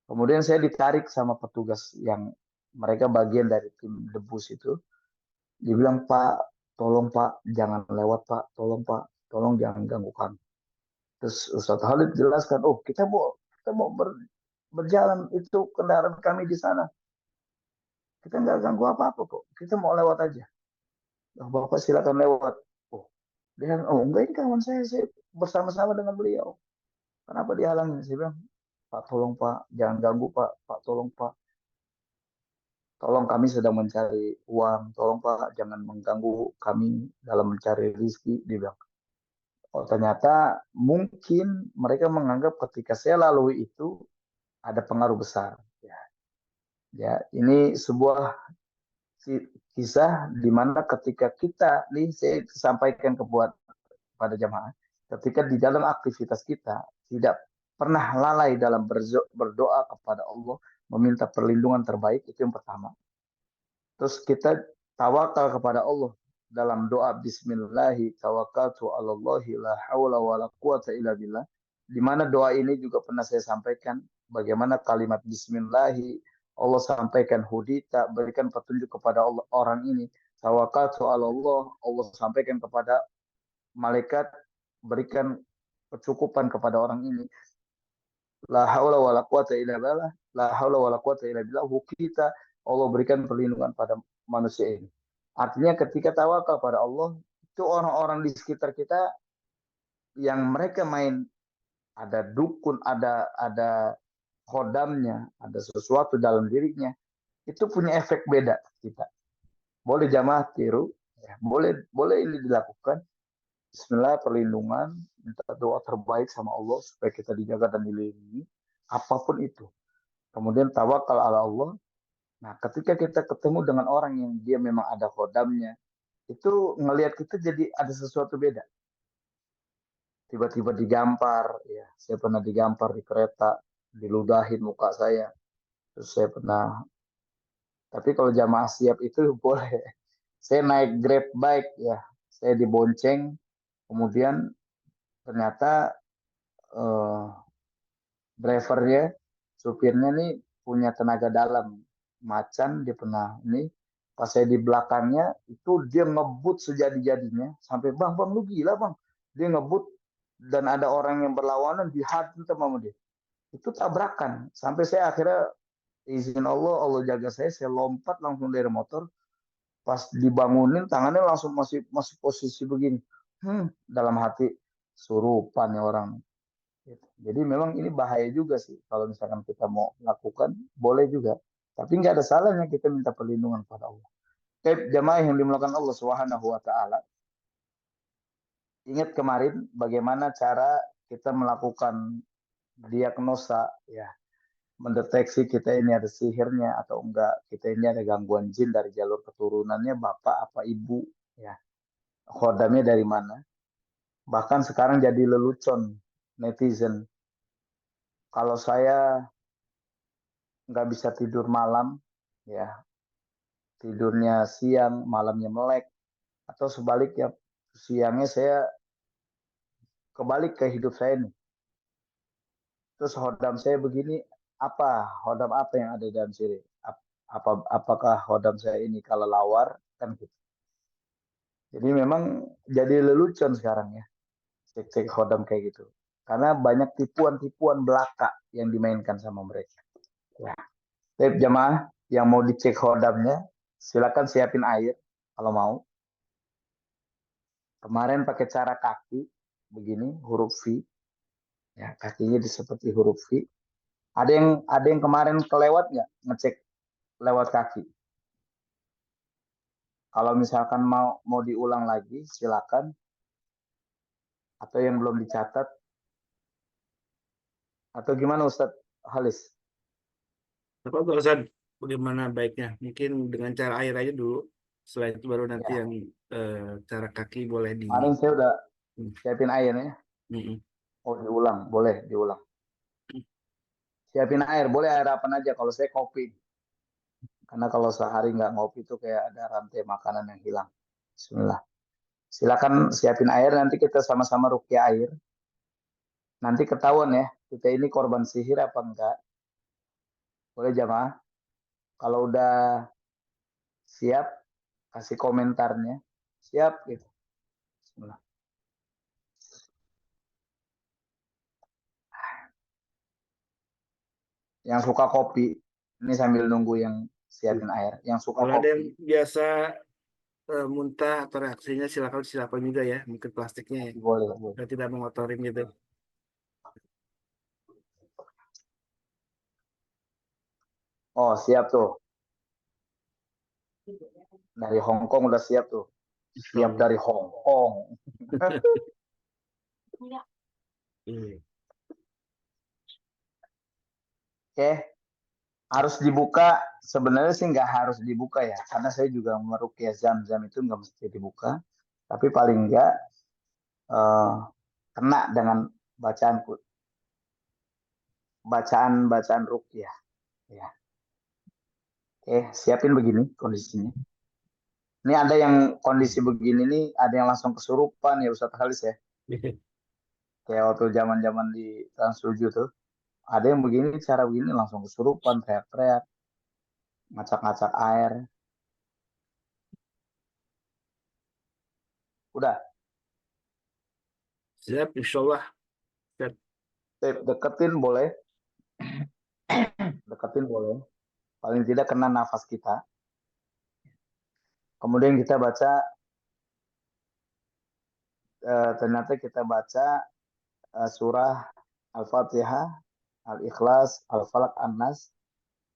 Kemudian saya ditarik sama petugas yang mereka bagian dari tim debus itu. Dia bilang, Pak, tolong Pak, jangan lewat Pak, tolong jangan ganggu kami. Terus Ustaz Khalid jelaskan, oh kita mau berjalan, itu kendaraan kami di sana. Kita nggak ganggu apa-apa kok, kita mau lewat aja. Oh, Bapak silakan lewat. Oh, dia, oh enggak, ini kawan saya bersama-sama dengan beliau. Kenapa dihalangi? Saya bilang, Pak tolong Pak, jangan ganggu Pak, Pak tolong Pak. Tolong kami sedang mencari uang, tolong Pak jangan mengganggu kami dalam mencari rezeki, dia bilang. Oh, ternyata mungkin mereka menganggap ketika saya lalui itu ada pengaruh besar. Ya, ya, ini sebuah kisah di mana ketika kita, nih saya sampaikan pada jamaah, ketika di dalam aktivitas kita tidak pernah lalai dalam berdoa kepada Allah, meminta perlindungan terbaik, itu yang pertama. Terus kita tawakal kepada Allah dalam doa Bismillahi tawakkaltu 'alallahi la haula wala quwata illa billah. Di mana doa ini juga pernah saya sampaikan bagaimana kalimat Bismillahi Allah sampaikan hudita, berikan petunjuk kepada Allah, orang ini. Tawakkaltu 'alallah, Allah sampaikan kepada malaikat, berikan kecukupan kepada orang ini. La haula wala quwata illa billah, la haula wala quwata illa billah. Kita Allah berikan perlindungan pada manusia ini. Artinya ketika tawakal pada Allah, itu orang-orang di sekitar kita yang mereka main ada dukun, ada khodamnya, ada sesuatu dalam dirinya, itu punya efek beda kita. Boleh jamaah tiru, ya, boleh ini dilakukan. Bismillah, perlindungan, minta doa terbaik sama Allah supaya kita dijaga dan dilindungi, apapun itu. Kemudian tawakal ala Allah. Nah, ketika kita ketemu dengan orang yang dia memang ada kodamnya, itu ngelihat kita jadi ada sesuatu beda. Tiba-tiba digampar, ya. Saya pernah digampar di kereta, diludahin muka saya. Terus saya pernah, tapi kalau jamaah siap itu boleh. Saya naik Grab bike, ya. Saya dibonceng, kemudian ternyata eh, drivernya, supirnya nih punya tenaga dalam, macan. Dia pernah ini, pas saya di belakangnya itu dia ngebut sejadi-jadinya sampai bang lu gila bang, dia ngebut dan ada orang yang berlawanan dihantam sama dia, itu tabrakan sampai saya akhirnya izin Allah, Allah jaga saya lompat langsung dari motor. Pas dibangunin tangannya langsung masih masih posisi begini. Dalam hati surupan ya orang. Gitu. Jadi memang ini bahaya juga sih. Kalau misalkan kita mau lakukan, boleh juga. Tapi nggak ada salahnya kita minta perlindungan pada Allah. Jamaah yang dimulakan Allah Subhanahu wa Ta'ala. Ingat kemarin bagaimana cara kita melakukan diagnosa, ya, mendeteksi kita ini ada sihirnya atau enggak, kita ini ada gangguan jin dari jalur keturunannya, bapak apa ibu, ya, khodamnya dari mana. Bahkan sekarang jadi lelucon netizen. Kalau saya nggak bisa tidur malam, ya, tidurnya siang, malamnya melek, atau sebaliknya siangnya saya kebalik ke hidup saya nih. Terus hodam saya begini, apa hodam apa yang ada dalam sini? Apakah hodam saya ini kalau lawar kan gitu. Jadi memang jadi lelucon sekarang ya, cek-cek hodam kayak gitu. Karena banyak tipuan-tipuan belaka yang dimainkan sama mereka. Ya. Tapi jamaah yang mau dicek hodamnya, silakan siapin air kalau mau. Kemarin pakai cara kaki begini, huruf V, ya kakinya seperti huruf V. Ada yang kemarin kelewat nggak ngecek lewat kaki? Kalau misalkan mau diulang lagi, silakan. Atau yang belum dicatat, atau gimana Ustadz Halis? Apa Pak Ustaz, bagaimana baiknya? Mungkin dengan cara air aja dulu. Setelah itu baru nanti Ya, yang cara kaki boleh di. kemarin saya udah siapin airnya. Mm-mm. Oh, diulang, boleh diulang. Siapin air, boleh air apa aja. Kalau saya kopi, karena kalau sehari nggak ngopi itu kayak ada rantai makanan yang hilang. Bismillah. Silakan siapin air, nanti kita sama-sama rukyah air. Nanti ketahuan ya, kita ini korban sihir apa enggak. Boleh jamaah? Kalau udah siap, kasih komentarnya. Siap gitu. Bismillah. Yang suka kopi, ini sambil nunggu yang siapin air. Yang suka Kalau ada yang kopi, biasa muntah atau reaksinya silakan juga ya, mungkin plastiknya ya. boleh, boleh. Biar tidak mengotorin gitu. Oh, siap tuh. Dari Hong Kong udah siap tuh. Siap So, dari Hong Kong. Iya. Oke, harus dibuka. Sebenarnya sih nggak harus dibuka ya, karena saya juga meruqyah Zam-Zam itu nggak mesti dibuka. Tapi paling nggak kena dengan bacaan ruqyah. Ya. Oke, siapin begini kondisinya. Ini ada yang kondisi begini nih, ada yang langsung kesurupan ya Ustadz Halis ya. Kayak waktu zaman-zaman di Trans 7 tuh. Ada yang begini, cara begini langsung kesurupan, teriak-teriak, ngacak-ngacak air. Udah, Siap, insyaallah. deketin boleh, deketin boleh. Paling tidak kena nafas kita. Kemudian kita baca, ternyata kita baca surah Al-Fatihah, Al-Ikhlas, Al-Falaq, An-Nas.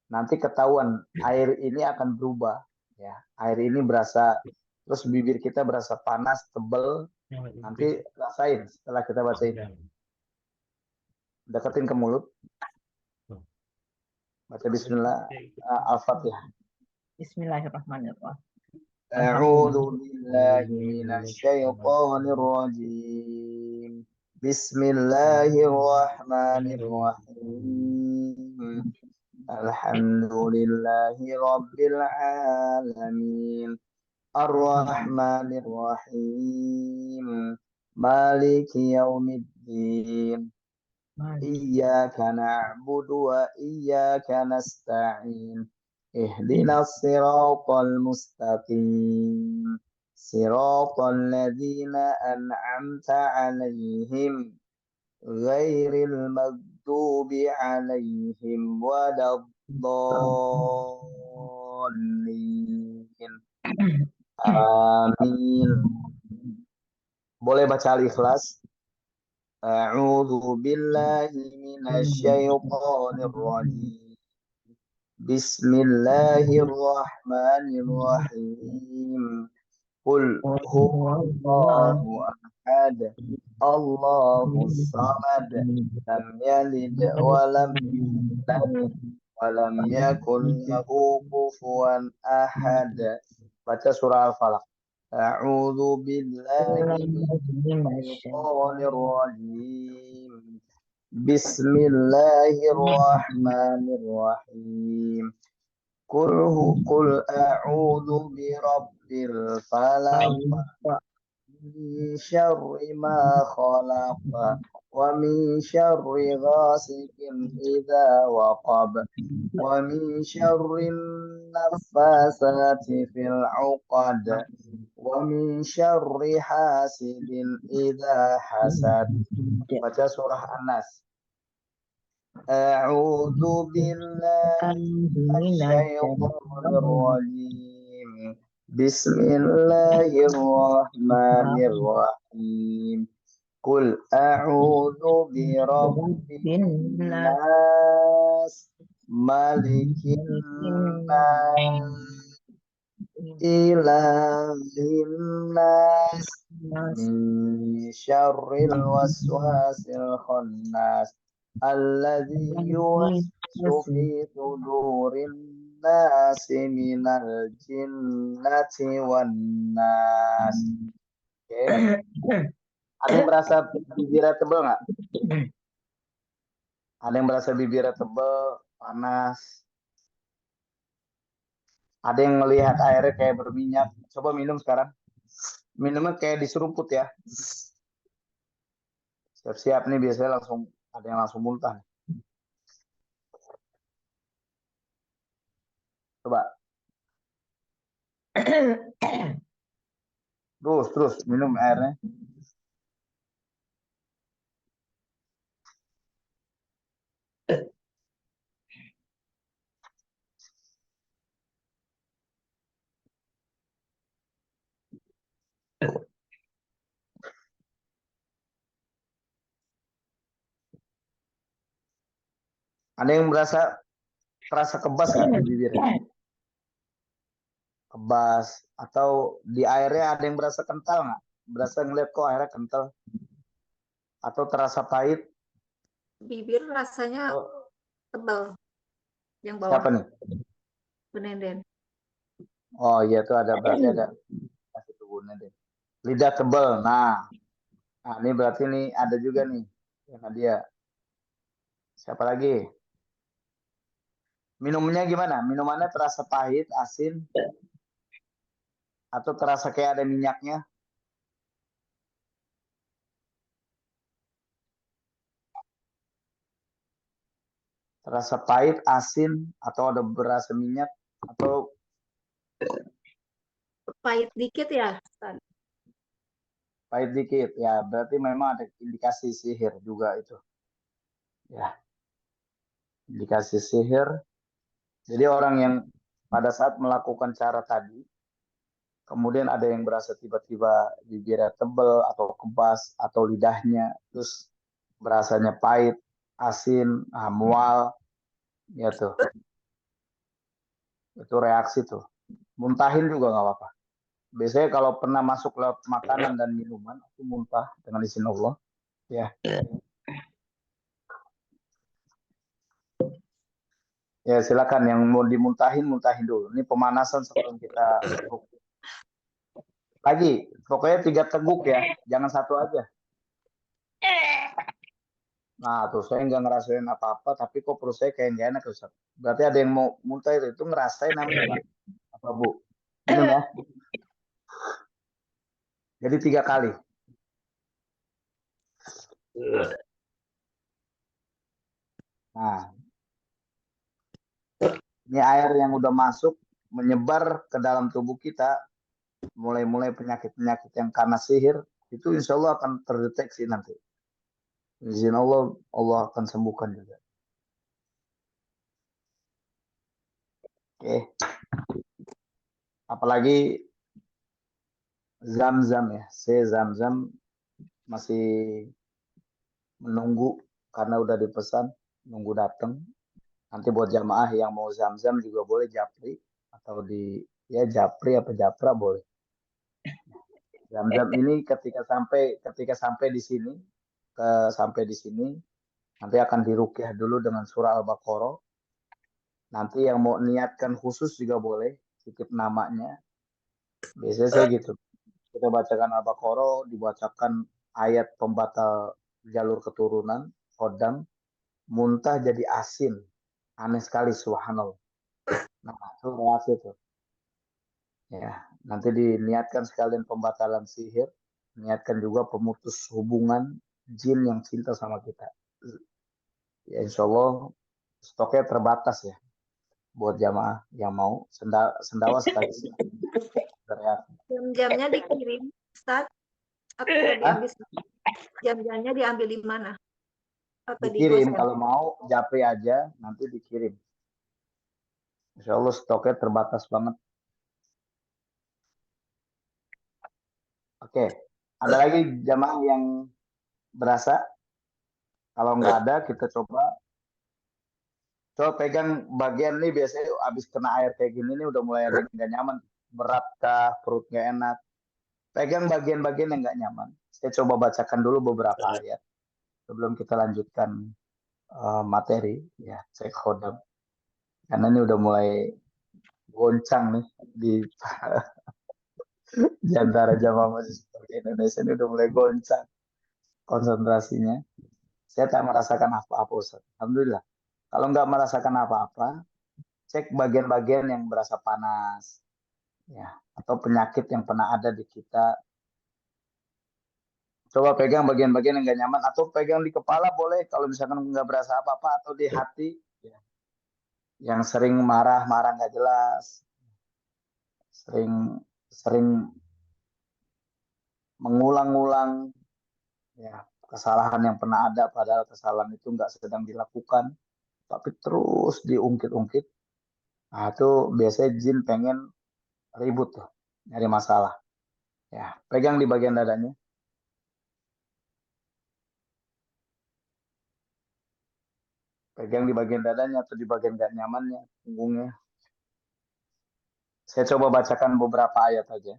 Nanti ketahuan air ini akan berubah. Ya, air ini berasa, terus bibir kita berasa panas, tebel. Nanti rasain setelah kita bacain. Deketin ke mulut. Baca Bismillah, Al-Fatihah. Bismillahirrahmanirrahim. A'udzu billahi minasyaitonir rajim. Bismillahirrahmanirrahim. Alhamdulillahi rabbil alamin. Ar-Rahmanir-Rahim. Maliki yaumiddin. Iyyaka na'budu wa iyyaka nasta'in. Ihdinas siratal mustaqim. Siratal ladzina an'amta 'alaihim ghairil maghdubi 'alaihim waladdallin. Amin. Boleh baca Al-Ikhlas. A'udzu billahi minasyaitonir rajim. Bismillahirrahmanirrahim. Qul huwallahu ahad. Allahus samad. Lam yalid wa lam yulad wa lam yakul lahu kufuwan ahad. Baca surah Al-Falaq. A'udzu billahi minasyaitonir rajim. Bismillahirrahmanirrahim. Qul a'udzu birabbil falaq min syarri ma khalaq wa min syarri ghasikin idza waqab wa min syarri naffasati fil 'uqad wa min syarri hasidin idza hasad. Baca surah An-Nas. A'udzu billahi minasyaitonir rajim. Bismillahirrahmanirrahim. Qul a'udzu birabbin nas, malikin nas, ilahin nas, min syarril waswasil khannas, alladzi yuwaswisu fi sudurin nasi minal jinnati wan nas. Oke. Ada yang merasa bibirnya tebal nggak? Ada yang merasa bibirnya tebal, panas? Ada yang melihat airnya kayak berminyak? Coba minum sekarang. Minumnya kayak diseruput ya. Siap-siap nih, biasanya langsung ada yang langsung muntah. Coba. Terus minum airnya. Ada yang terasa kebas nggak di bibirnya? Kebas. Atau di airnya ada yang berasa kental nggak? Berasa ngeliat kok airnya kental? atau terasa pahit? Bibir rasanya Oh, tebal. Yang siapa bawah, nih? Benenden. Oh iya tuh ada, berarti ada kasih tubuhnya deh. Lidah tebal. Nah, ini berarti nih ada juga nih. Ya, dia. Siapa lagi? Minumnya gimana? Minumannya terasa pahit, asin, atau terasa kayak ada minyaknya? Terasa pahit, asin, atau ada berasa minyak, atau Pahit dikit ya, Ustaz? pahit dikit? Ya, berarti memang ada indikasi sihir juga itu. Ya, indikasi sihir. Jadi orang yang pada saat melakukan cara tadi, kemudian ada yang berasa tiba-tiba bibirnya tebel atau kebas atau lidahnya terus berasanya pahit, asin, mual, ya tuh. Itu reaksi tuh. Muntahin juga nggak apa-apa. Biasanya kalau pernah masuk lewat makanan dan minuman, itu muntah dengan izin Allah. Ya, ya silakan yang mau dimuntahin, muntahin dulu. Ini pemanasan sebelum kita lagi. Pokoknya 3 teguk ya, jangan satu aja. Nah, tuh saya nggak ngerasain apa-apa, tapi kok perut saya kayak nggak enak, Ustaz. Berarti ada yang mau muntah itu ngerasain namanya, Pak. Apa, Bu? Minum ya. Jadi 3 kali. Nah, ini air yang udah masuk, menyebar ke dalam tubuh kita, mulai-mulai penyakit-penyakit yang karena sihir, itu insya Allah akan terdeteksi nanti. Izin Allah, Allah akan sembuhkan juga. Oke. Apalagi Zam-Zam ya. Zam-Zam masih menunggu karena udah dipesan, nunggu datang. Nanti buat jamaah yang mau Zam-Zam juga boleh japri atau di ya japri apa japra boleh. Zam-Zam ini ketika sampai di sini sampai di sini nanti akan diruqyah dulu dengan surah Al-Baqarah. Nanti yang mau niatkan khusus juga boleh, titip namanya. Biasanya saya gitu. Kita bacakan Al-Baqarah, dibacakan ayat pembatal jalur keturunan, kodam, muntah jadi asin. Aneh sekali, subhanallah. Nah, itu reaksi itu. Ya, nanti diniatkan sekalian pembatalan sihir, niatkan juga pemutus hubungan jin yang cinta sama kita. Ya, insya Allah stoknya terbatas ya buat jamaah yang mau sendawa sekali. Jam-jamnya dikirim, Ustaz? Atau Hah? diambil? Jam-jamnya diambil di mana? Atau di Dikirim gosen? kalau mau japri aja nanti dikirim. Insya Allah stoknya terbatas banget. Oke, ada lagi jamaah yang berasa? Kalau nggak ada, kita coba pegang bagian nih biasanya abis kena air kayak gini nih udah mulai ada yang nggak nyaman. Berat kah, perut nggak enak. Pegang bagian-bagian yang nggak nyaman. Saya coba bacakan dulu beberapa ayat sebelum kita lanjutkan materi. Ya, cek khodam. Karena ini udah mulai goncang nih di antara jamaah mahasiswa Indonesia ini udah mulai goncang konsentrasinya. Saya tak merasakan apa-apa, Ustaz. Alhamdulillah. Kalau nggak merasakan apa-apa, cek bagian-bagian yang berasa panas, ya, atau penyakit yang pernah ada di kita. Coba pegang bagian-bagian yang nggak nyaman, atau pegang di kepala boleh kalau misalkan nggak berasa apa-apa, atau di hati, ya, yang sering marah-marah nggak jelas, sering sering mengulang-ulang, ya, kesalahan yang pernah ada, padahal kesalahan itu nggak sedang dilakukan, tapi terus diungkit-ungkit. Nah, itu biasanya jin pengen ribut tuh, nyari masalah. Ya, pegang di bagian dadanya. Pegang di bagian dadanya atau di bagian gak nyamannya, punggungnya. Saya coba bacakan beberapa ayat aja.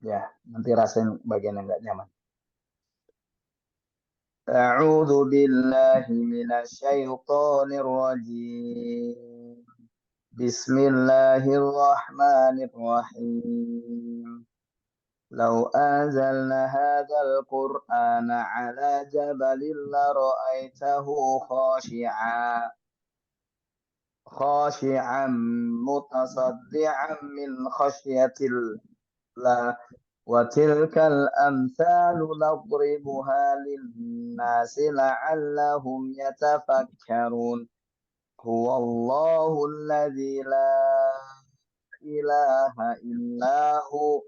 Ya, nanti rasain bagian yang gak nyaman. أعوذ بالله من الشيطان الرجيم. بسم الله الرحمن الرحيم. لو أنزلنا هذا القرآن على جبل لرأيته خاشعا متصدعا من خشية الله. وتلك الأمثال نضربها للناس لعلهم يتفكرون. هو الله الذي لا إله إلا هو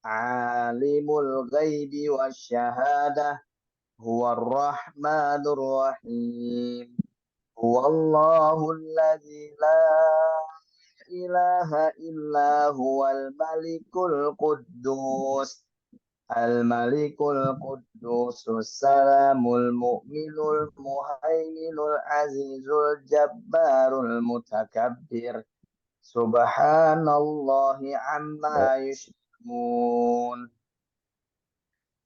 عالم الغيب والشهادة هو الرحمن الرحيم. هو الله الذي لا إله إلا هو الملك القدوس السلام المؤمن المهيمن العزيز الجبار المتكبر سبحان الله عما يشركون.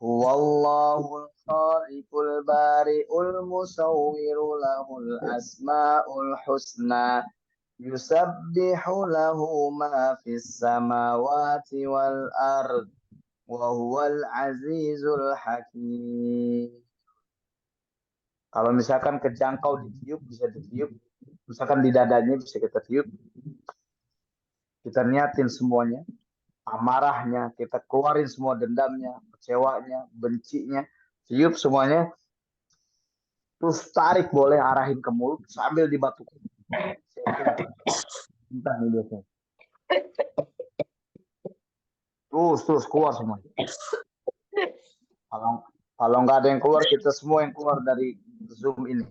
هو الله الخالق البارئ المصور له الأسماء الحسنى يسبح له ما في السماوات والأرض وهو العزيز الحكيم. Kalau misalkan kejangkau ditiup, bisa ditiup. Misalkan di dadanya bisa kita tiup. Kita niatin semuanya. Amarahnya, kita keluarin semua dendamnya, kecewanya, bencinya. Tiup semuanya. Terus tarik, boleh arahin ke mulut sambil dibatukan. Entah nih biasanya. Terus keluar semuanya. Kalau nggak ada yang keluar, kita semua yang keluar dari Zoom ini.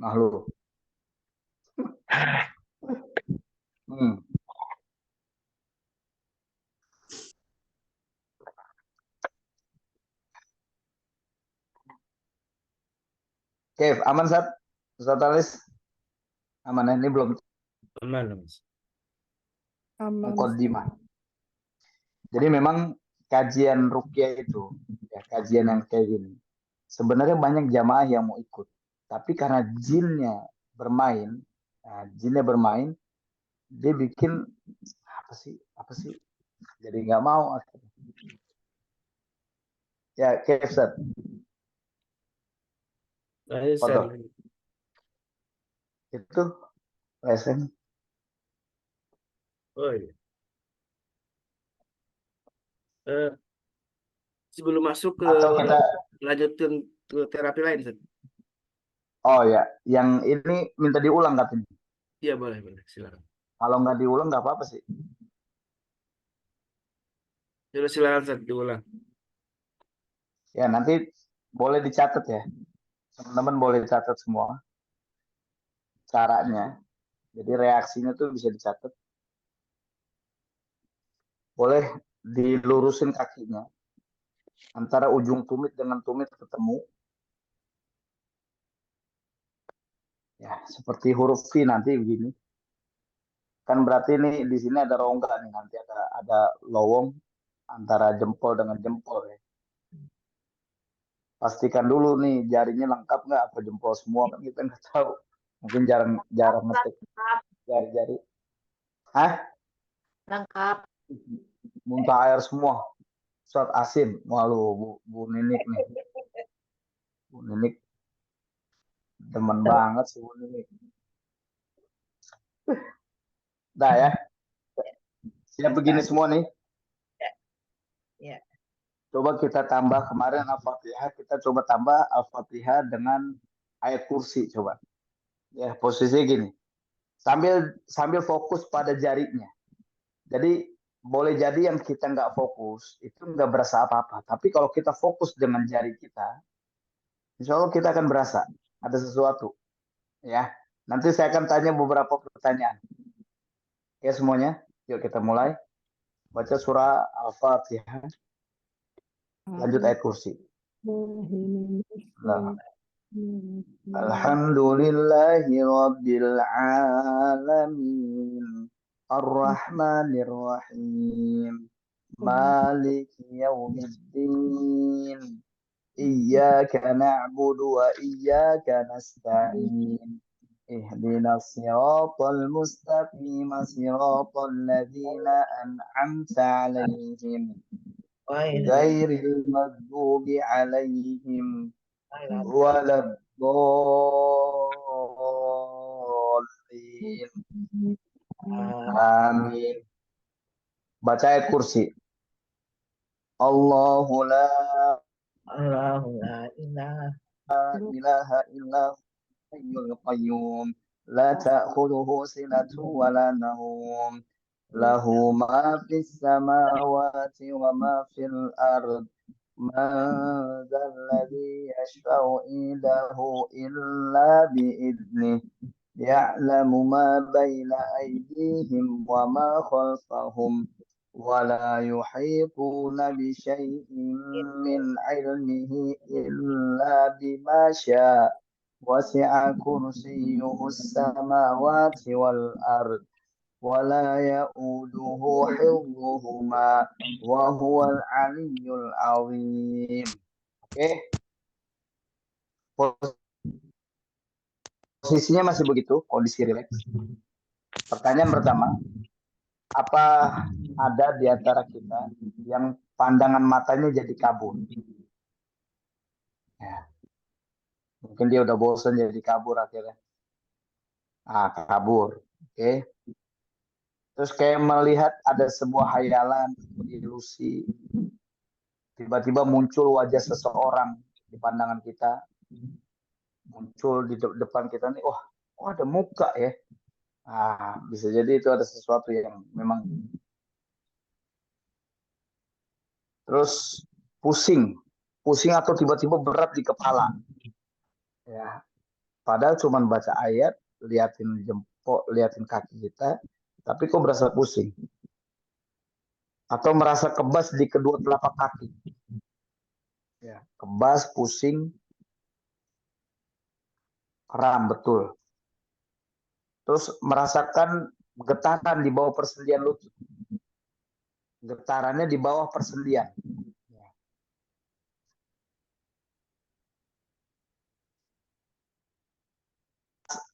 Nah lu. Oke, aman Ustaz Alis? Aman ya? Ini belum Aman, Mas. Aman. mukadimah. Jadi memang kajian ruqyah itu, ya, kajian yang kayak gini. Sebenarnya banyak jamaah yang mau ikut, tapi karena jinnya bermain, dia bikin apa sih, jadi nggak mau. Ya, Ustaz. Itu lesson. Oh iya. Sebelum masuk ke Atau kita lanjutin ke terapi lain, Ustaz. Oh ya, yang ini minta diulang katanya. Iya, boleh, silakan. Kalau nggak diulang nggak apa-apa sih. Ya, silakan, Ustaz, diulang. Ya, nanti boleh dicatat ya. Teman-teman boleh catat semua caranya. Jadi reaksinya tuh bisa dicatat. Boleh dilurusin kakinya. Antara ujung tumit dengan tumit ketemu. Ya, seperti huruf V nanti begini. Kan berarti nih di sini ada rongga nih, nanti ada lowong antara jempol dengan jempol ya. Pastikan dulu nih jarinya lengkap nggak, apa jempol semua, kan kita nggak tahu. Mungkin jarang ngetik jari-jari. Hah? Lengkap. Muntah air semua. Ustaz asin. Walu, Bu Ninik nih. Bu Ninik demen banget sih Bu Ninik. Dah ya. Siap begini semua nih. Ya. Coba kita tambah kemarin Al-Fatihah, kita coba tambah Al-Fatihah dengan ayat kursi coba. Ya, posisinya gini. Sambil fokus pada jarinya. Jadi boleh jadi yang kita nggak fokus itu nggak berasa apa-apa. Tapi kalau kita fokus dengan jari kita, insya Allah kita akan berasa ada sesuatu. Ya, nanti saya akan tanya beberapa pertanyaan. Ya semuanya, yuk kita mulai. Baca surah Al-Fatihah. Lanjut ayat kursi. Alhamdulillahi Rabbil Alamin Ar-Rahmanir Rahim مالك يوم الدين إياك نعبد وإياك نستعين اهدنا الصراط المستقيم صراط الذين أنعمت عليهم غير المغضوب عليهم ولا الضالين آمين. Baca ayat kursi. Allahu la ilaha illa huwal qayyum la ta'khudhuhu sinatun wa la nawm lahu ma fis samawati wa ma fil ard man dzal ladzi yashfa'u indahu illa bi idnih ya'lamu ma baina aydihim wa ma khalfahum ولا يحيطون بشيء من علمه إلا بما شاء وسع كرسيه السماوات والأرض ولا يؤوده حفظهما وهو العلي العظيم. Oke, posisinya masih begitu, kondisi rileks. Pertanyaan pertama, apa ada di antara kita yang pandangan matanya jadi kabur? Ya, mungkin dia udah bosan jadi kabur akhirnya. Kabur. Oke. Terus kayak melihat ada sebuah hayalan, ilusi. Tiba-tiba muncul wajah seseorang di pandangan kita. Muncul di depan kita nih, oh ada muka ya. Bisa jadi itu ada sesuatu yang memang. Terus pusing atau tiba-tiba berat di kepala. Ya, padahal cuma baca ayat, liatin jempol, liatin kaki kita, tapi kok berasa pusing. Atau merasa kebas di kedua telapak kaki. Ya, kebas, pusing, kram, betul. Terus merasakan getaran di bawah persendian lutut. Getarannya di bawah persendian.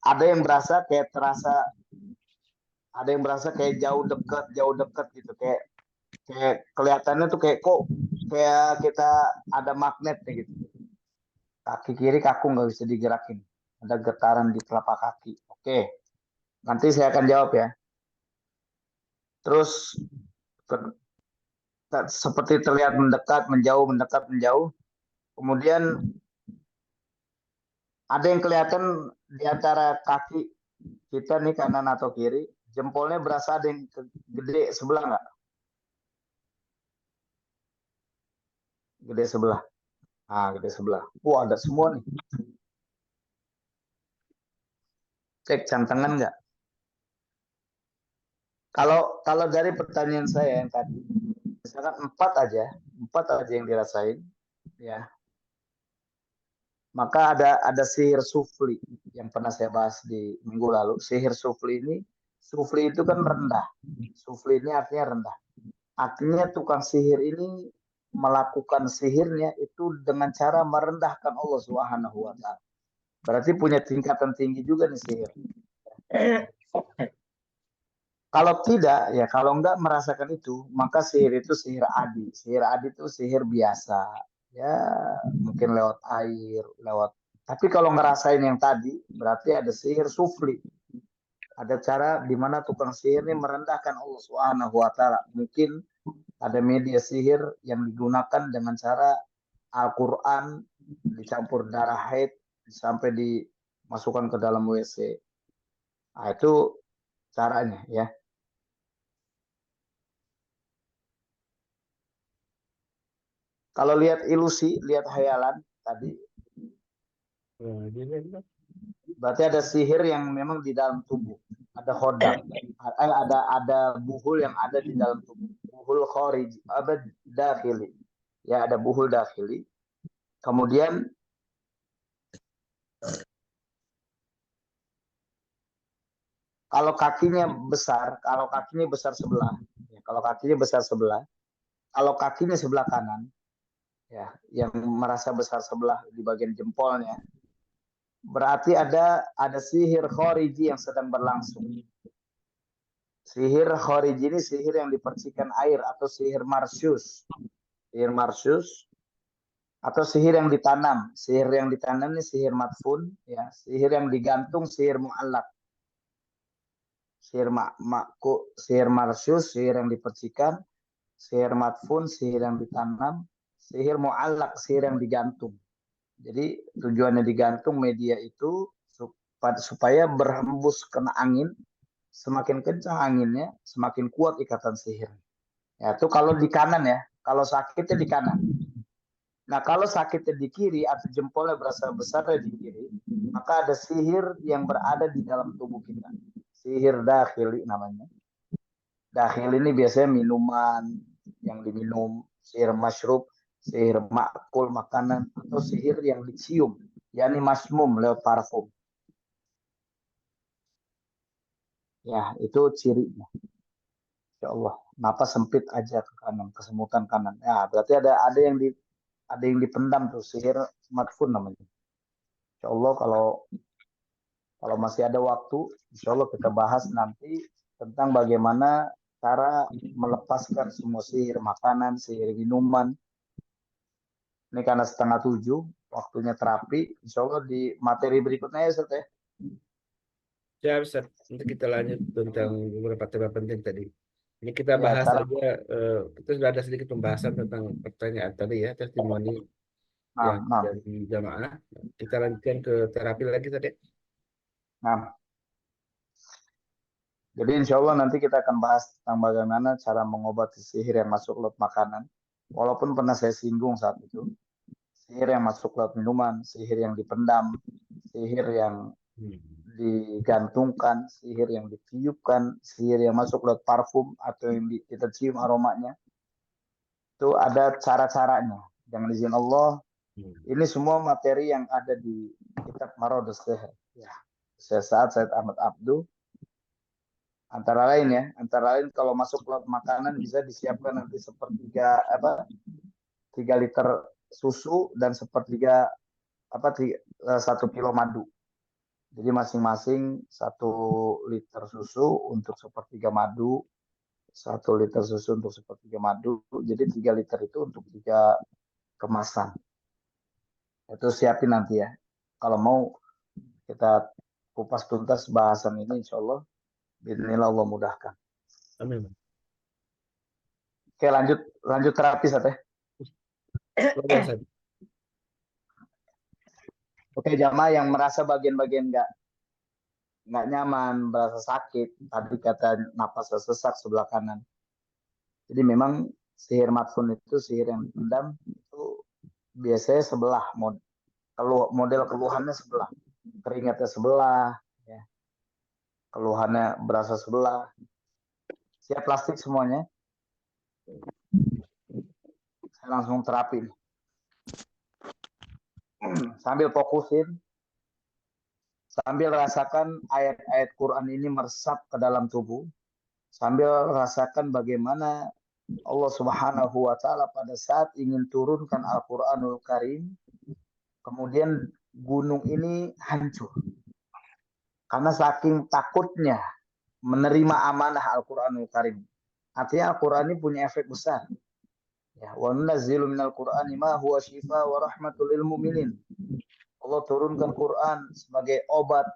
Ada yang berasa kayak jauh dekat gitu, kayak kelihatannya tuh kayak kita ada magnetnya gitu. Kaki kiri kaku nggak bisa digerakin, ada getaran di telapak kaki. Oke, nanti saya akan jawab ya. Terus seperti terlihat mendekat, menjauh. Kemudian ada yang kelihatan di antara kaki kita nih, kanan atau kiri, jempolnya berasa ada yang gede sebelah nggak? Gede sebelah. Gede sebelah. Ada semua nih. Cek cantengan nggak? Kalau dari pertanyaan saya yang tadi, misalkan empat aja yang dirasain, ya. Maka ada sihir sufli yang pernah saya bahas di minggu lalu. Sihir sufli itu kan rendah. Sufli ini artinya rendah. Artinya tukang sihir ini melakukan sihirnya itu dengan cara merendahkan Allah Subhanahu wa taala. Berarti punya tingkatan tinggi juga nih sihir. Kalau tidak, ya kalau enggak merasakan itu, maka sihir itu sihir adi. Sihir adi itu sihir biasa. Ya, mungkin lewat air, tapi kalau ngerasain yang tadi, berarti ada sihir sufli. Ada cara di mana tukang sihir ini merendahkan Allah Subhanahu wa taala. Mungkin ada media sihir yang digunakan dengan cara Al-Qur'an dicampur darah haid sampai dimasukkan ke dalam WC. Itu caranya ya. Kalau lihat ilusi, lihat hayalan tadi, berarti ada sihir yang memang di dalam tubuh. Ada khodam, ada buhul yang ada di dalam tubuh. Buhul kharij, ada dakhili. Ya, ada buhul dakhili. Kemudian kalau kakinya besar sebelah, ya, kalau kakinya besar sebelah, kalau kakinya sebelah kanan, ya, yang merasa besar sebelah di bagian jempolnya, berarti ada sihir khariji yang sedang berlangsung. Sihir khariji ini sihir yang dipercikan air atau sihir marsyus. Sihir marsyus atau sihir yang ditanam. Sihir yang ditanam ini sihir matfun, ya. Sihir yang digantung sihir mu'allak. Sihir sihir marsyus, sihir yang dipercikan, sihir matfun, sihir yang ditanam, sihir mu'allak, sihir yang digantung. Jadi tujuannya digantung media itu supaya berhembus kena angin, semakin kencang anginnya, semakin kuat ikatan sihir. Ya, itu kalau di kanan ya, kalau sakitnya di kanan. Nah, kalau sakitnya di kiri atau jempolnya berasa besar di kiri, maka ada sihir yang berada di dalam tubuh kita. Sihir dakhili namanya. Dakhil ini biasanya minuman yang diminum, sihir masyrub, sihir makul makanan, atau sihir yang dicium, yakni masmum lewat parfum. Ya, itu cirinya. Ya Allah, napas sempit aja ke kanan, kesemutan kanan. Ya, berarti ada yang dipendam tuh, sihir matfun namanya. Insya Allah kalau masih ada waktu, insya Allah kita bahas nanti tentang bagaimana cara melepaskan semua sihir makanan, sihir minuman. Ini karena 6:30, waktunya terapi. Insya Allah di materi berikutnya ya, Ustaz ya. Ya, Ustaz. Nanti kita lanjut tentang beberapa tema penting tadi. Ini kita Ya, bahas cara. saja, kita sudah ada sedikit pembahasan tentang pertanyaan tadi ya, testimoni yang Nah. dari jamaah. Kita lanjutkan ke terapi lagi tadi. Nah, jadi insya Allah nanti kita akan bahas tentang bagaimana cara mengobati sihir yang masuk lewat makanan. Walaupun pernah saya singgung saat itu, sihir yang masuk lewat minuman, sihir yang dipendam, sihir yang digantungkan, sihir yang ditiupkan, sihir yang masuk lewat parfum atau yang kita cium aromanya. Itu ada cara-caranya. Dengan izin Allah, ini semua materi yang ada di kitab Marodus Sihir. Ya. Said Ahmad Abduh. Antara lain kalau masuk lewat makanan bisa disiapkan nanti 3 liter susu dan 1 kilo madu. Jadi masing-masing 1 liter susu untuk 1/3 madu, 1 liter susu untuk 1/3 madu. Jadi 3 liter itu untuk 3 kemasan. Itu siapin nanti ya. Kalau mau kita kupas tuntas bahasan ini, insya Allah. Bismillah, Allah mudahkan. Amin. Oke, lanjut terapi Sat ya. Oke, jamaah yang merasa bagian-bagian nggak nyaman, merasa sakit, tadi kata napas sesak sebelah kanan. Jadi memang sihir matfun itu sihir yang dipendam itu biasanya sebelah model keluhannya sebelah, keringatnya sebelah, ya. Keluhannya berasa sebelah. Siap plastik semuanya. Saya langsung terapi nih. Sambil fokusin, sambil rasakan ayat-ayat Quran ini meresap ke dalam tubuh, sambil rasakan bagaimana Allah Subhanahu wa Ta'ala pada saat ingin turunkan Al-Quranul Karim, kemudian gunung ini hancur karena saking takutnya menerima amanah Al-Quranul Karim. Artinya Al-Quran ini punya efek besar. Ya, wa nunazzilu minal Qur'ani ma huwa syifa wa rahmatul lil mu'minin. Allah turunkan Quran sebagai obat,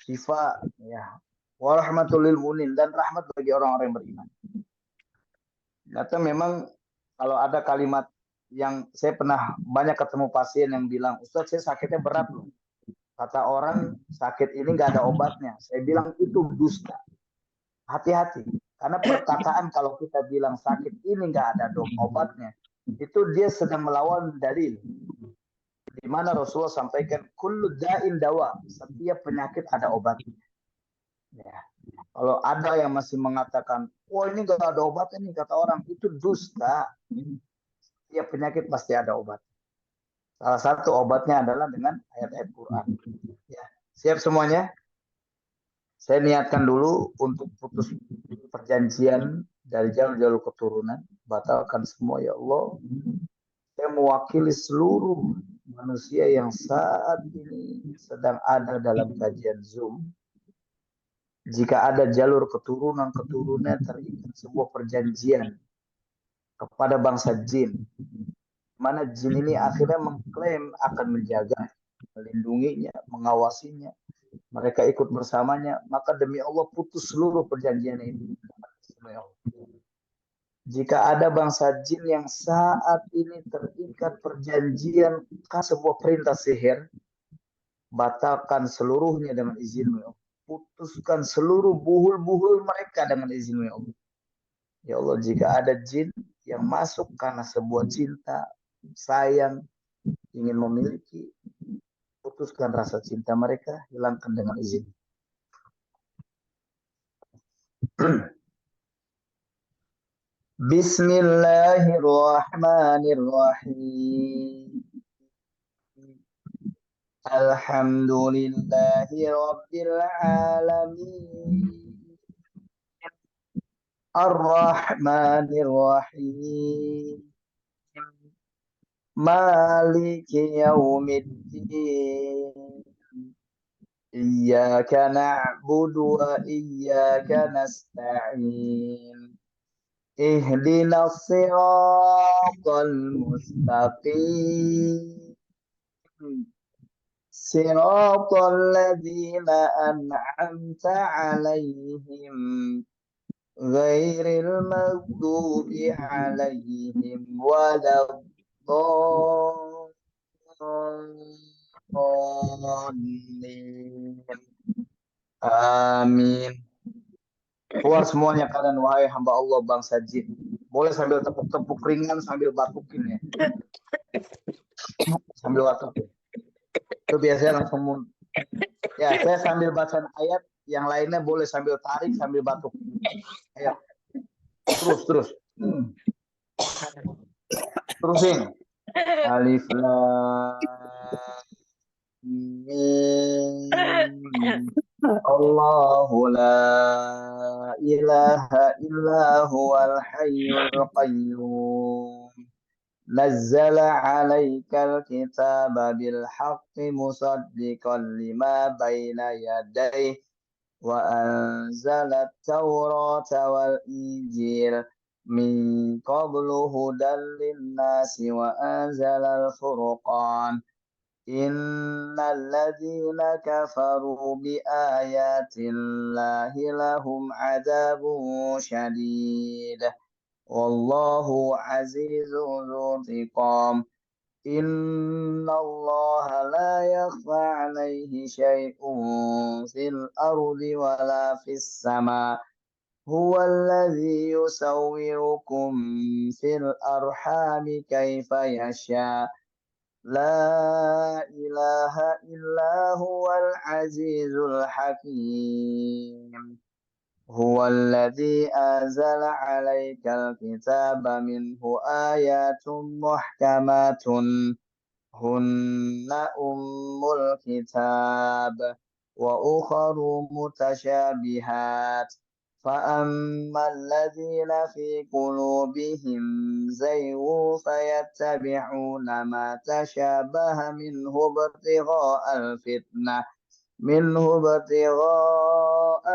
syifa, ya, wa rahmatul lil mu'minin, dan rahmat bagi orang-orang yang beriman. Ternyata memang kalau ada kalimat yang saya pernah banyak ketemu pasien yang bilang, Ustaz saya sakitnya berat loh. Kata orang sakit ini nggak ada obatnya. Saya bilang itu dusta. Hati-hati. Karena perkataan kalau kita bilang sakit ini nggak ada obatnya, itu dia sedang melawan dalil. Di mana Rasulullah sampaikan, kullu da'in dawa, setiap penyakit ada obatnya. Ya. Kalau ada yang masih mengatakan, wah ini nggak ada obatnya nih, kata orang, itu dusta. Setiap penyakit pasti ada obat. Salah satu obatnya adalah dengan ayat-ayat Quran. Ya. Siap semuanya? Saya niatkan dulu untuk putus perjanjian dari jalur-jalur keturunan, batalkan semua ya Allah. Saya mewakili seluruh manusia yang saat ini sedang ada dalam kajian Zoom. Jika ada jalur keturunan terikat sebuah perjanjian kepada bangsa jin, mana jin ini akhirnya mengklaim akan menjaga, melindunginya, mengawasinya, mereka ikut bersamanya, maka demi Allah putus seluruh perjanjian ini. Jika ada bangsa jin yang saat ini terikat perjanjian sebuah perintah sihir, batalkan seluruhnya dengan izin Allah. Putuskan seluruh buhul-buhul mereka dengan izin Allah. Ya Allah, jika ada jin yang masuk karena sebuah cinta, sayang, ingin memiliki, putuskan rasa cinta mereka, hilangkan dengan izin. Bismillahirrahmanirrahim. Alhamdulillahi rabbil alamin. Ar-Rahmanir-Rahim. Maliki yaumiddin. Iyyaka na'budu wa iyyaka nasta'in. Ihdinas siratal mustaqim. Siratal ladzina an'amta 'alaihim ghairil maghdubi 'alaihim waladdallin. Amin. Keluar semuanya kalian wahai hamba Allah bangsa jin. Boleh sambil tepuk-tepuk ringan sambil batukin ya. Sambil batukin. Itu biasanya langsung ya, saya sambil baca ayat, yang lainnya boleh sambil tarik sambil batuk. Ayo. Terus. Terusin. Alif lam mim. Allahu la ilaha illa huwal hayyul qayyum. Nazzala 'alaikal kitaba bil haqqi musaddiqan lima baina yadayhi wa anzala at-taurata wal injil min qablu hudan lin-nasi wa anzala al-furqan. Innal ladzina kafaru bi ayatillahi lahum 'adzabun syadid. Wallahu azizun dzuntiqam. Innallaha la yakhfa 'alaihi syai'un fil ardi wala fis sama. Huwallazi yusawwirukum fil arhami kaifa yasha. La ilaha illa huwal azizul hakim. هو الذي أنزل عليك الكتاب منه آيات محكمات هن أم الكتاب وأخر متشابهات فأما الذين في قلوبهم زيغ فيتبعون ما تشابه منه ابتغاء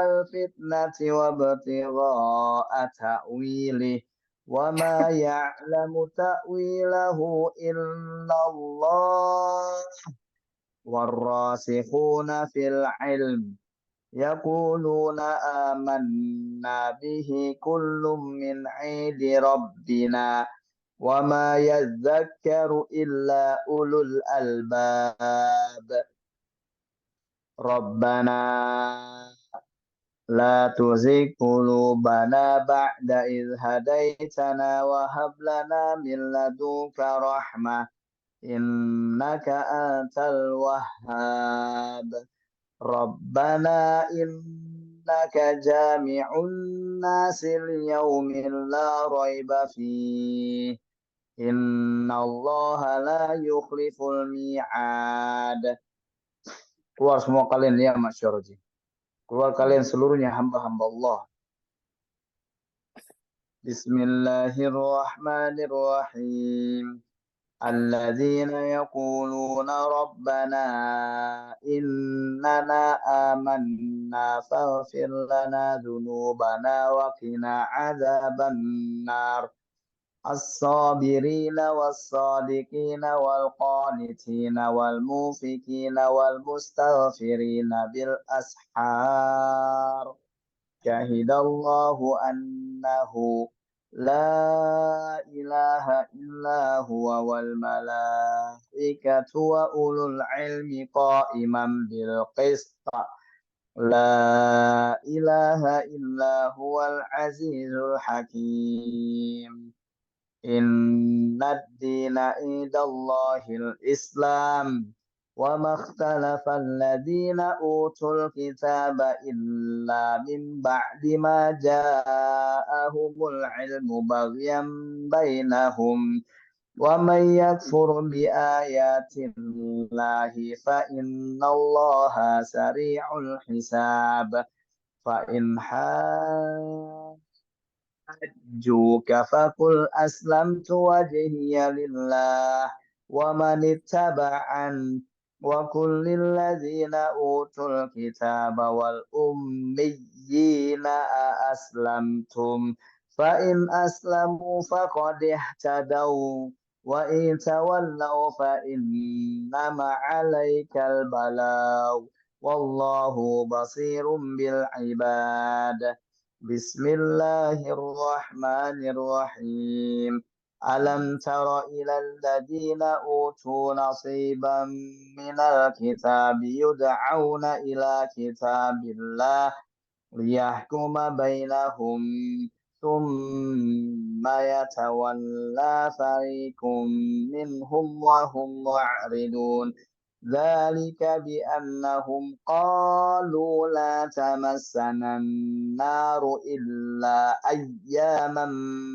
الفتنة وابتغاء تأويله وما يعلم تأويله إلا الله والراسخون في العلم يقولون آمنا به كل من عند ربنا وما يذكر إلا أولو الألباب. ربنا لا تزغ قلوبنا بعد إذ هديتنا وهب لنا من لدنك رحمة إنك أنت الوهاب. ربنا إنك جامع الناس ليوم لا ريب فيه إن الله لا يخلف الميعاد. Keluar semua kalian ya masyarakat. Keluar kalian seluruhnya hamba-hamba Allah. Bismillahirrahmanirrahim. الذين يقولون ربنا إننا آمنا فاغفر لنا ذنوبنا وقنا عذاب النار الصابرين والصادقين والقانتين والموفقين والمستغفرين بالأسحار شهد الله أنه لا إله إلا هو والملائكة وأولو العلم قائما بالقسط لا إله إلا هو العزيز الحكيم إن الدين عند الله الإسلام وما اختلف الذين أوتوا الكتاب إلا من بعد ما جاءهم العلم بغيا بينهم ومن يكفر بآيات الله فإن الله سريع الحساب فإن حاجوك فقل أسلمت وجهي لله ومن اتبعني وقل للذين أوتوا الكتاب والأميين أأسلمتم فإن أسلموا فقد اهتدوا وإن تولوا فإنما عليك البلاغ والله بصير بالعباد بسم الله الرحمن الرحيم ألم تر إلى الذين أوتوا نصيبا من الكتاب يدعون إلى كتاب الله ليحكم بينهم ثم يتولى فريق منهم وهم معرضون ذلك بأنهم قالوا لا تمسنا النار إلا أياما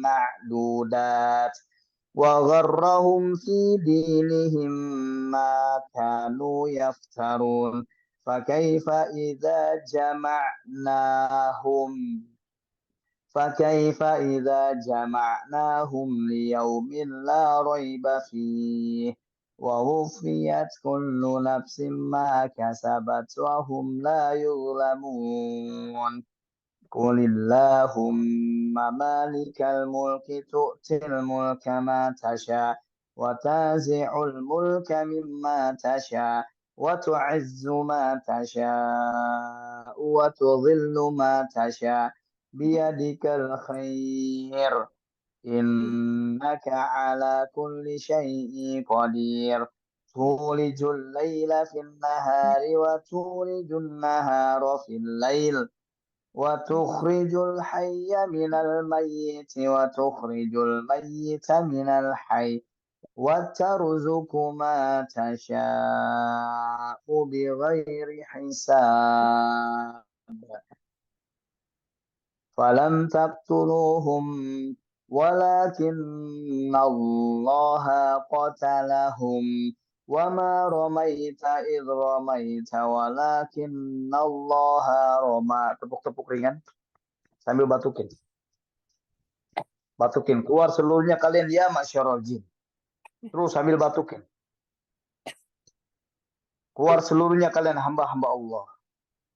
معدودات وغرهم في دينهم ما كانوا يفترون فكيف إذا جمعناهم ليوم لا ريب فيه ووفيت كل نفس ما كسبت وهم لا يظلمون قل اللهم مالك الملك تؤتي الملك ما تشاء وتنزع الملك مما تشاء وتعز ما تشاء وتضل ما تشاء بيدك الخير إنك على كل شيء قدير تولج الليل في النهار وتولج النهار في الليل وتخرج الحي من الميت وتخرج الميت من الحي وترزق ما تشاء بغير حساب فلم تقتلوهم ولكن الله قتلهم وما رميت إذ رميت ولكن الله رمى. Tepuk-tepuk ringan sambil batukin keluar seluruhnya kalian ya masyarul jin, terus sambil batukin keluar seluruhnya kalian hamba-hamba Allah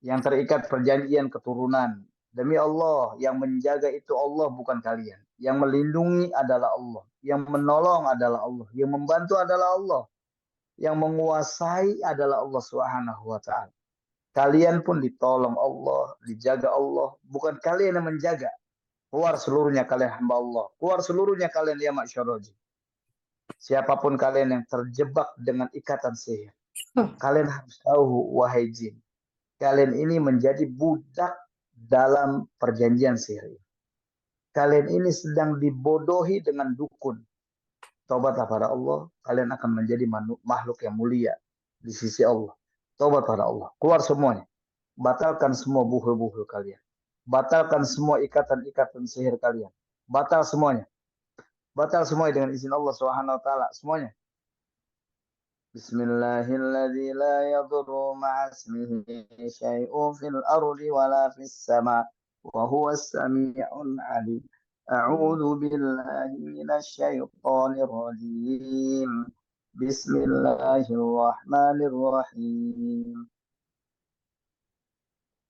yang terikat perjanjian keturunan. Demi Allah, yang menjaga itu Allah bukan kalian. Yang melindungi adalah Allah. Yang menolong adalah Allah. Yang membantu adalah Allah. Yang menguasai adalah Allah Subhanahu wa ta'ala. Kalian pun ditolong Allah, dijaga Allah. Bukan kalian yang menjaga. Keluar seluruhnya kalian hamba Allah. Keluar seluruhnya kalian ya masyarul jin. Siapapun kalian yang terjebak dengan ikatan sihir. Kalian harus tahu wahai jin. Kalian ini menjadi budak dalam perjanjian sihir. Kalian ini sedang dibodohi dengan dukun. Taubatlah pada Allah, kalian akan menjadi makhluk yang mulia di sisi Allah. Taubat pada Allah, keluar semuanya. Batalkan semua buhul-buhul kalian. Batalkan semua ikatan-ikatan sihir kalian. Batal semuanya. Batal semuanya dengan izin Allah Subhanahu wa taala, semuanya. Bismillahilladzi la yadurru ma'a ismihi syai'un fil ardi wala fis sama' wa huwas sami'ul 'alim. A'udzu billahi minasy syaithanir rajim. Bismillahirrahmanirrahim.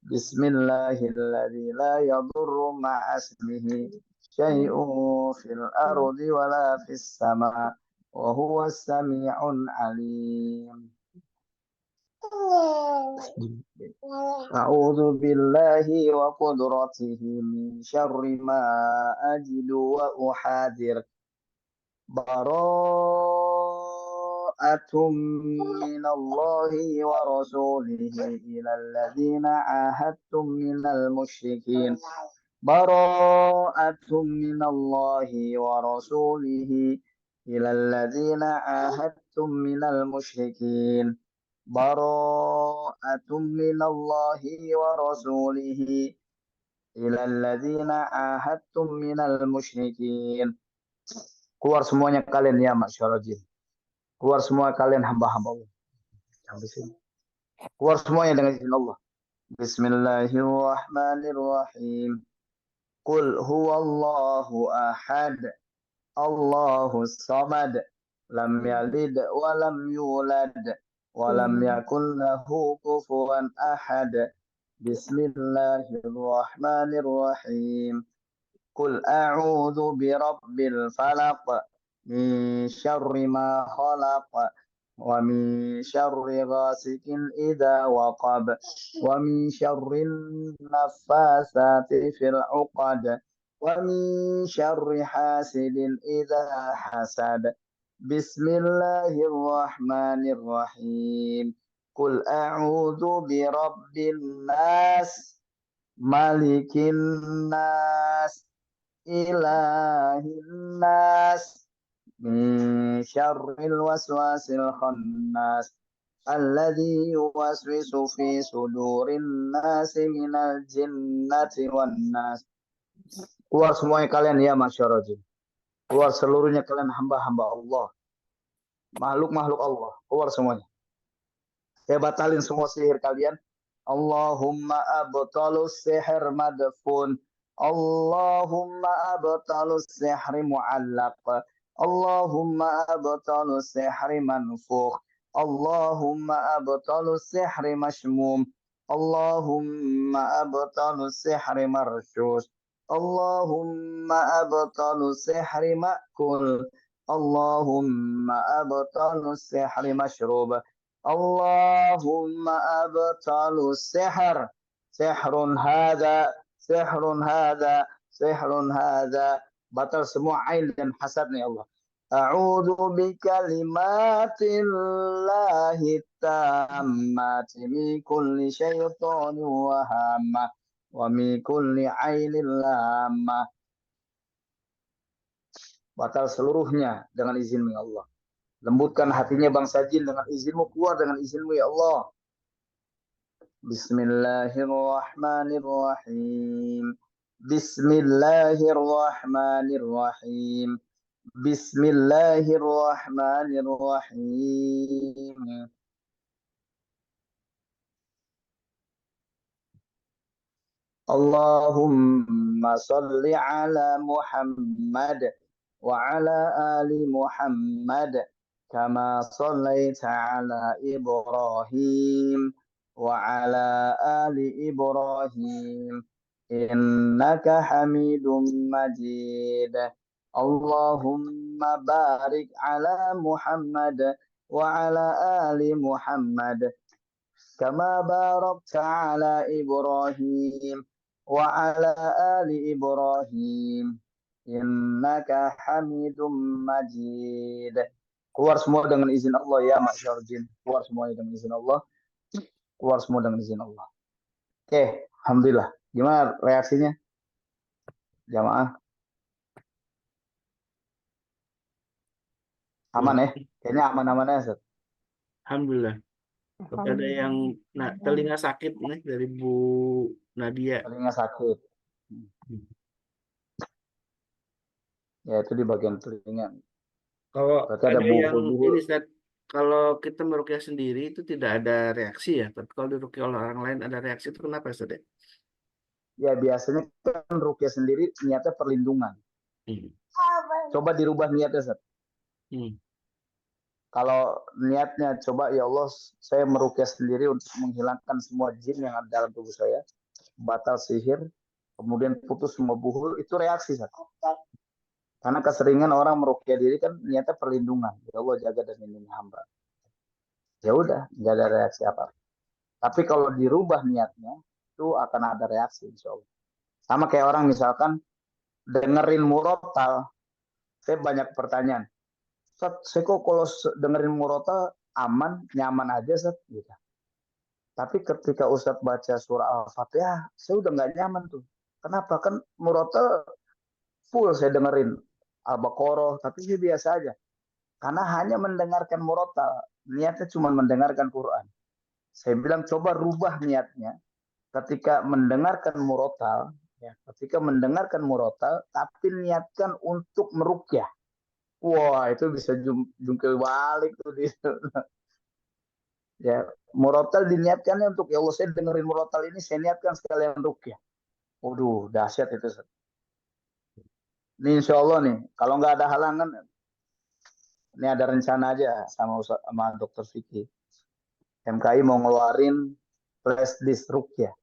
Bismillahilladzi la yadurru ma'a ismihi syai'un fil ardi wala fis sama' wa huwas sami'ul 'alim. أعوذ بالله وقدرته من شر ما أجد وأحاذر براءة من الله ورسوله إلى الذين عاهدتم من المشركين براءة من الله ورسوله إلى الذين عاهدتم من المشركين براءة من الله ورسوله إلى الذين عاهدتم من المشركين. Keluar semuanya kalian ya masyarakat jin. Keluar semua kalian hamba-hamba Allah. Sampai sini. Keluar semuanya dengan izin Allah. Bismillahirrahmanirrahim. Qul huwallahu ahad. Allahus samad. Lam yalid wa lam yulad. Walam yakun lahu kufuwan ahad. Bismillahirrahmanirrahim. Qul a'udzu birabbil falaq min syarri ma khalaq wa min syarri ghasikin idza waqab wa min syarrin naffasati fil 'uqad wa min syarri hasidin idza hasad. Bismillahirrahmanirrahim. Qul a'udzu birabbin nas, malikin nas, ilahin nas, min syarril waswasil khannas, alladzi yuwaswisu fi sudurin nasi minal jinnati wan nas. Keluar semuanya kalian ya masyarakat jin. Keluar seluruhnya kalian hamba-hamba Allah. Makhluk-makhluk Allah. Keluar semuanya. Saya batalin semua sihir kalian. Allahumma abtalus sihir madfun. Allahumma abtalus sihri mu'allaq. Allahumma abtalus sihri manfukh. Allahumma abtalus sihri mashmum. Allahumma abtalus sihri marsyus. Allahumma abtalu sihri ma'kul. Allahumma abtalu sihri mashrub. Allahumma abtalu sihr. Sihrun hadha, sihrun hadha, sihrun hadha. Batal semua ain dan hasad nih Allah. A'udzu bikalimatillahi tammati min kulli syaitanin wa hamma. Wa min kulli ainin lamah. Batal seluruhnya dengan izin-Mu ya Allah. Lembutkan hatinya bangsa jin dengan izin-Mu, keluar dengan izin-Mu ya Allah. Bismillahirrahmanirrahim. Bismillahirrahmanirrahim. Bismillahirrahmanirrahim. Allahumma salli ala Muhammad wa ala ali Muhammad kama sallaita ala Ibrahim wa ala ali Ibrahim innaka Hamidum Majid. Allahumma barik ala Muhammad wa ala ali Muhammad kama barakta ala Ibrahim wa ala ali Ibrahim innaka Hamidum Majid. Keluar semua dengan izin Allah ya masyarakat jin. Keluar semuanya dengan izin Allah. Keluar semua dengan izin Allah. Oke, alhamdulillah. Gimana reaksinya? Jamaah? Aman ya? Kayaknya aman-aman ya, Ustaz. Alhamdulillah. Ada yang telinga sakit nih dari Bu Nadia. Telinga sakit. Ya itu di bagian telinga. Kalau Berarti ada ada yang bulu-bulu. ini Ustaz, kalau kita meruqyah sendiri itu tidak ada reaksi ya, tapi kalau diruqyah oleh orang lain ada reaksi itu kenapa Ustaz ya? Ya biasanya kan ruqyah sendiri niatnya perlindungan. Hmm. Coba dirubah niatnya, Ustaz. Hmm. Kalau niatnya coba ya Allah, saya meruqyah sendiri untuk menghilangkan semua jin yang ada dalam tubuh saya, batal sihir, kemudian putus semua buhul, itu reaksi, Ustaz. Karena keseringan orang meruqyah diri kan niatnya perlindungan. Ya Allah jaga dan lindungi hamba. Ya udah, nggak ada reaksi apa. Tapi kalau dirubah niatnya, itu akan ada reaksi insya Allah. Sama kayak orang misalkan dengerin murotal, saya banyak pertanyaan. Ustaz, saya kok kalau dengerin murotal aman, nyaman aja, Ustaz. Gitu. Tapi ketika Ustaz baca surah Al-Fatihah, saya udah nggak nyaman tuh. Kenapa? Kan murotal full saya dengerin Al-Baqarah, tapi saya biasa aja. Karena hanya mendengarkan murotal, niatnya cuma mendengarkan Quran. Saya bilang coba rubah niatnya ketika mendengarkan murotal, ya, ketika mendengarkan murotal, tapi niatkan untuk meruqyah. Wah, itu bisa jungkil balik tuh di ya. Murotal diniatkannya untuk ya Allah, saya dengerin murotal ini, saya niatkan sekalian ruqyah. Waduh, dahsyat itu. Ini insya Allah nih, kalau nggak ada halangan, ini ada rencana aja sama Dokter Vicky. MKI mau ngeluarin flash disk ruqyah.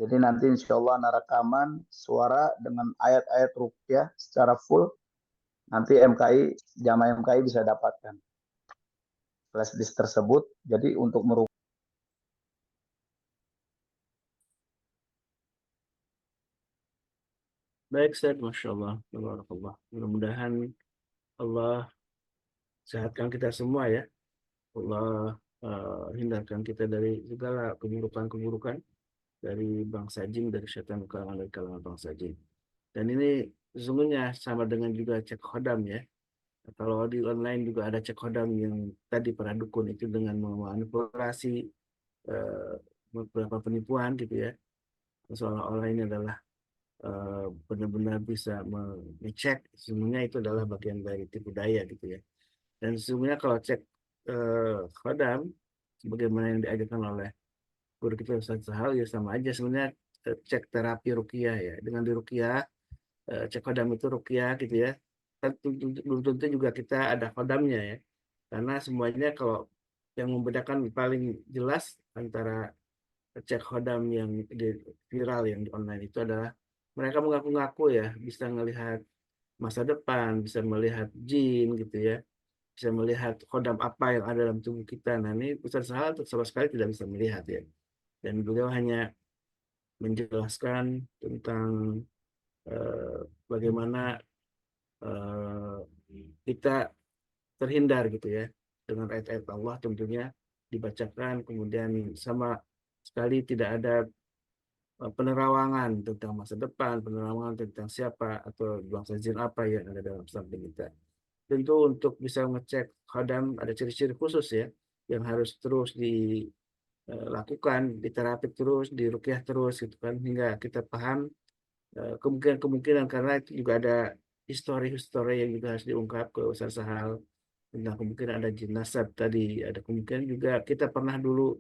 Jadi nanti insya Allah ada rekaman suara dengan ayat-ayat ruqyah secara full. Nanti jamaah MKI bisa dapatkan flash disk tersebut. Jadi untuk meruqyah. Baik Ustaz, Masya Allah, Tabarakallah. Mudah-mudahan Allah sehatkan kita semua ya. Allah hindarkan kita dari segala keburukan-keburukan dari bangsa jin, dari setan, dari kalangan bangsa jin. Dan ini sesungguhnya sama dengan juga cek khodam ya. Kalau di online juga ada cek khodam yang tadi para dukun itu dengan memanipulasi beberapa penipuan gitu ya. Seolah-olah ini adalah benar-benar bisa mengecek, sesungguhnya itu adalah bagian dari tipu daya gitu ya. Dan sesungguhnya kalau cek khodam, sebagaimana yang diajarkan oleh guru kita Ustaz Sahal, ya sama aja sebenarnya cek terapi ruqyah ya. Dengan di ruqyah, cek khodam itu ruqyah gitu ya. Belum tentu juga kita ada khodamnya ya. Karena semuanya kalau yang membedakan paling jelas antara cek khodam yang viral yang di online itu adalah mereka mengaku-ngaku ya bisa melihat masa depan, bisa melihat jin gitu ya, bisa melihat khodam apa yang ada dalam tubuh kita. Nah ini Ustaz Sahal sama sekali tidak bisa melihat ya. Dan beliau hanya menjelaskan tentang bagaimana eh, kita terhindar gitu ya dengan ayat-ayat Allah tentunya dibacakan, kemudian sama sekali tidak ada penerawangan tentang masa depan, penerawangan tentang siapa atau bangsa jin apa yang ada dalam samping kita. Tentu untuk bisa ngecek khodam ada ciri-ciri khusus ya yang harus terus dilakukan, diterapi terus, diruqyah terus gitu kan hingga kita paham kemungkinan-kemungkinan, karena itu juga ada histori-histori yang juga harus diungkap ke Ustaz Sahal tentang kemungkinan ada jin nasab tadi, ada kemungkinan juga kita pernah dulu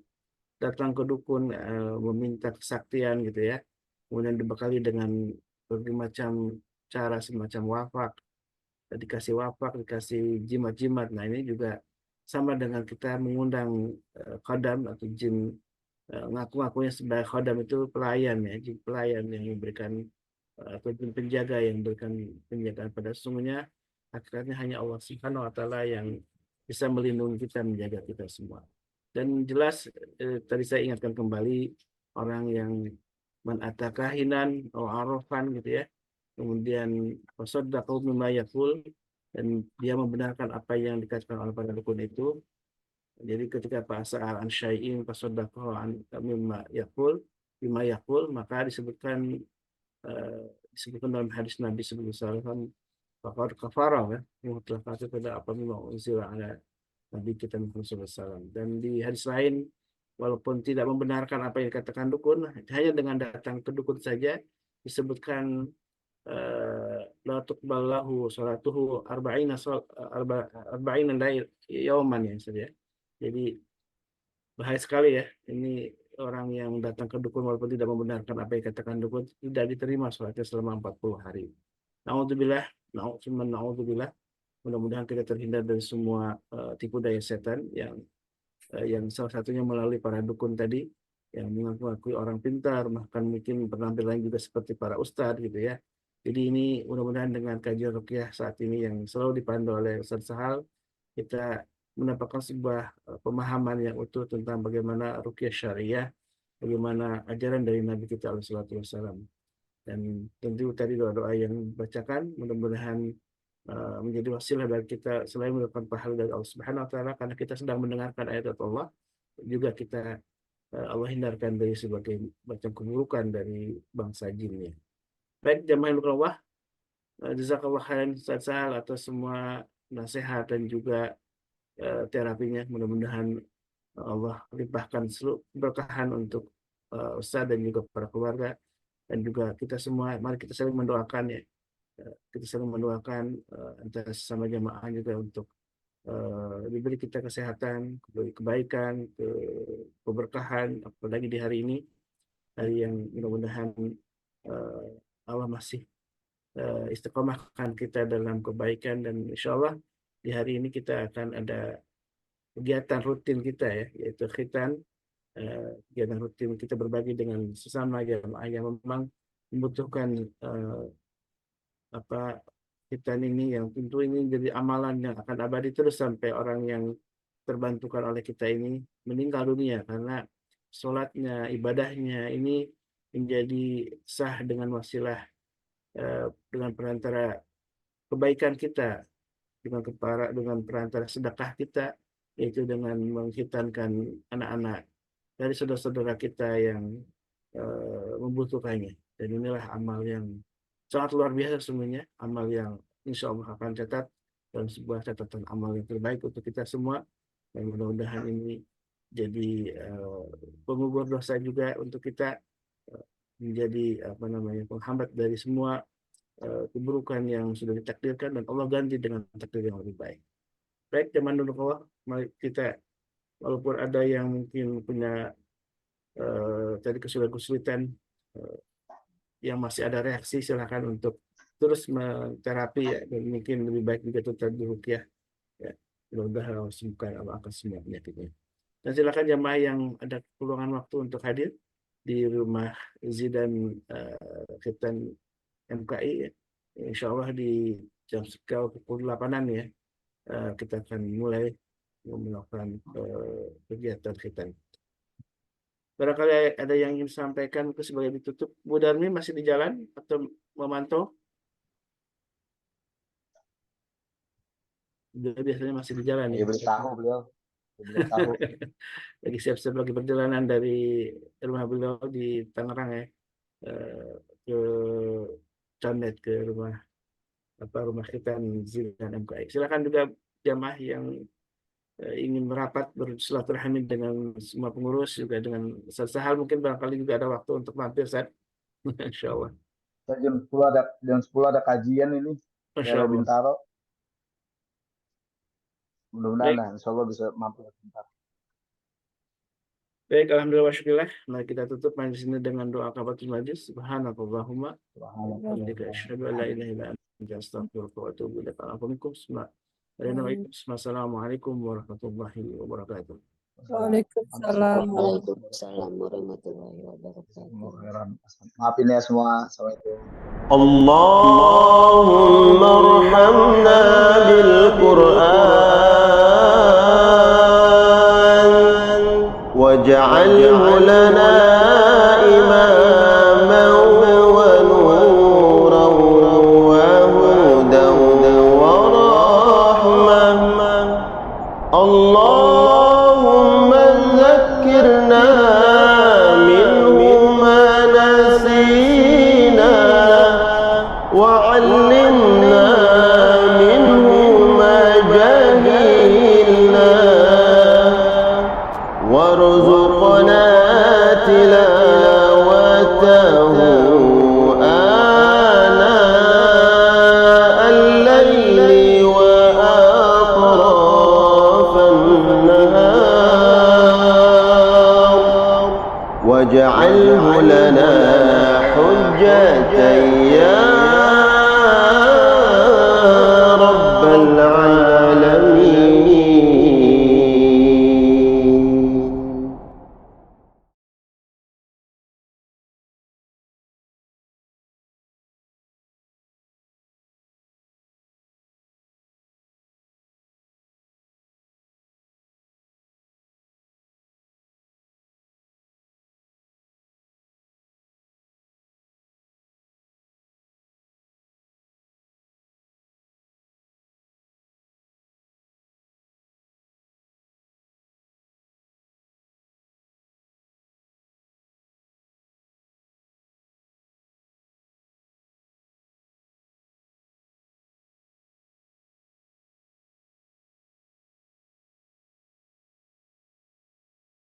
datang ke dukun meminta kesaktian gitu ya, kemudian dibekali dengan berbagai macam cara semacam wafak, dikasih wafak, dikasih jimat-jimat. Nah ini juga sama dengan kita mengundang khodam atau jin, ngaku-ngakunya sebagai khodam itu pelayan ya, jin pelayan yang memberikan atau jin penjaga yang memberikan penjagaan, pada sesungguhnya akhirnya hanya Allah Subhanahu wa taala yang bisa melindungi kita, menjaga kita semua. Dan jelas tadi saya ingatkan kembali orang yang menatakahinan atau arafan gitu ya, kemudian wasaddaqu mimma yaqul, dan dia membenarkan apa yang dikatakan oleh para dukun itu. Jadi ketika Pak Sa'al an syai'in fasaddaqu an mimma yaqul bima yaqul, maka disebutkan dalam hadis Nabi sallallahu alaihi wasallam faqad kafara ya, yang telah kafir pada apa mimma unzila ala Nabi kita Muhammad SAW. Dan di hadis lain, walaupun tidak membenarkan apa yang dikatakan dukun, hanya dengan datang ke dukun saja disebutkan la tuqballahu salatuhu arba'ina yauman ya saja. Jadi bahaya sekali ya. Ini orang yang datang ke dukun walaupun tidak membenarkan apa yang dikatakan dukun, tidak diterima sholatnya selama 40 hari. Na'udzubillah, na'udzubillah. Mudah-mudahan kita terhindar dari semua tipu daya setan yang salah satunya melalui para dukun tadi yang mengaku-akui orang pintar, bahkan mungkin penampilan juga seperti para ustadz gitu ya. Jadi ini mudah-mudahan dengan kajian ruqyah saat ini yang selalu dipandu oleh Ustadz Sahal, kita mendapatkan sebuah pemahaman yang utuh tentang bagaimana ruqyah syariah, bagaimana ajaran dari Nabi kita alaihi salatu wassalam. Dan tentu tadi doa-doa yang dibacakan mudah-mudahan menjadi wasilah bagi kita selain mendapatkan pahala dari Allah Subhanahu wa taala karena kita sedang mendengarkan ayat Allah, juga kita Allah hindarkan dari sebagai macam keburukan dari bangsa jinnya. Baik jamaah yang Allah, jazakallah khairan Ustaz Sahal atas semua nasihat dan juga terapinya. Mudah-mudahan Allah limpahkan seluruh keberkahan untuk Ustaz dan juga para keluarga, dan juga kita semua. Mari kita saling mendoakan ya. Kita saling mendoakan antara sesama jamaah juga untuk diberi kita kesehatan, kebaikan, keberkahan, apalagi di hari ini, hari yang mudah-mudahan Allah masih istiqomahkan kita dalam kebaikan, dan insya Allah di hari ini kita akan ada kegiatan rutin kita ya, yaitu khitan, kegiatan rutin kita berbagi dengan sesama jamaah yang memang membutuhkan khitan ini, yang tentu ini jadi amalan yang akan abadi terus sampai orang yang terbantukan oleh kita ini meninggal dunia, karena sholatnya, ibadahnya ini menjadi sah dengan wasilah dengan perantara kebaikan kita, dengan perantara sedekah kita, yaitu dengan menghitankan anak-anak dari saudara-saudara kita yang membutuhkannya. Dan inilah amal yang sangat luar biasa semuanya, amal yang insya Allah akan catat dalam sebuah catatan amal yang terbaik untuk kita semua, dan mudah-mudahan ini jadi pengubur dosa juga untuk kita, menjadi penghambat dari semua keburukan yang sudah ditakdirkan, dan Allah ganti dengan takdir yang lebih baik. Baik teman Allah, mari kita, walaupun ada yang mungkin punya tadi kesulitan yang masih ada reaksi, silakan untuk terus menterapi ya, dan mungkin lebih baik juga tetap di ruqyah ya. Mudah-mudahan Allah sembuhkan, Allah akan semua penyakitnya. Dan silakan jamaah yang ada peluangan waktu untuk hadir di rumah Zidan khitan MKI ya. Insya Allah di jam sekitar pukul 8-an ya, kita akan mulai melakukan kegiatan khitan. Barangkali ada yang ingin disampaikan sebagai ditutup. Bu Darmi masih di jalan atau memantau? Biasanya masih di jalan ya. Beritahu beliau. Beritahu. Lagi siap-siap lagi perjalanan dari rumah beliau di Tangerang ya, ke Condet, ke rumah khitan Zidan MKI. Silakan juga jamaah yang ingin merapat bersilaturahmi dengan semua pengurus, juga dengan Ustaz Sahal, mungkin barangkali juga ada waktu untuk mampir Ustaz. Insya Allah. Jam 10 ada kajian ini. Masya Allah. Bintaro. Mudah-mudahan insya Allah bisa mampir sebentar. Baik, alhamdulillah wa syukurillah. Mari kita tutup majelis ini dengan doa kafaratul majlis. Subhanakallahumma wa bihamdika asyhadu an la ilaha illa anta astaghfiruka wa atubu ilaik. Assalamualaikum warahmatullahi wabarakatuh. Waalaikumsalam. Waalaikumsalam warahmatullahi wabarakatuh. Maafin ya semua. Assalamualaikum. Allahumma arhamna bil Qur'an waj'alhu lana imaman wa nuran wa hudan wa rahmah. Allahumma dhakkirna minhu ma nasina وعلمنا منه ما جهلنا وارزقنا تلاوته حجة يا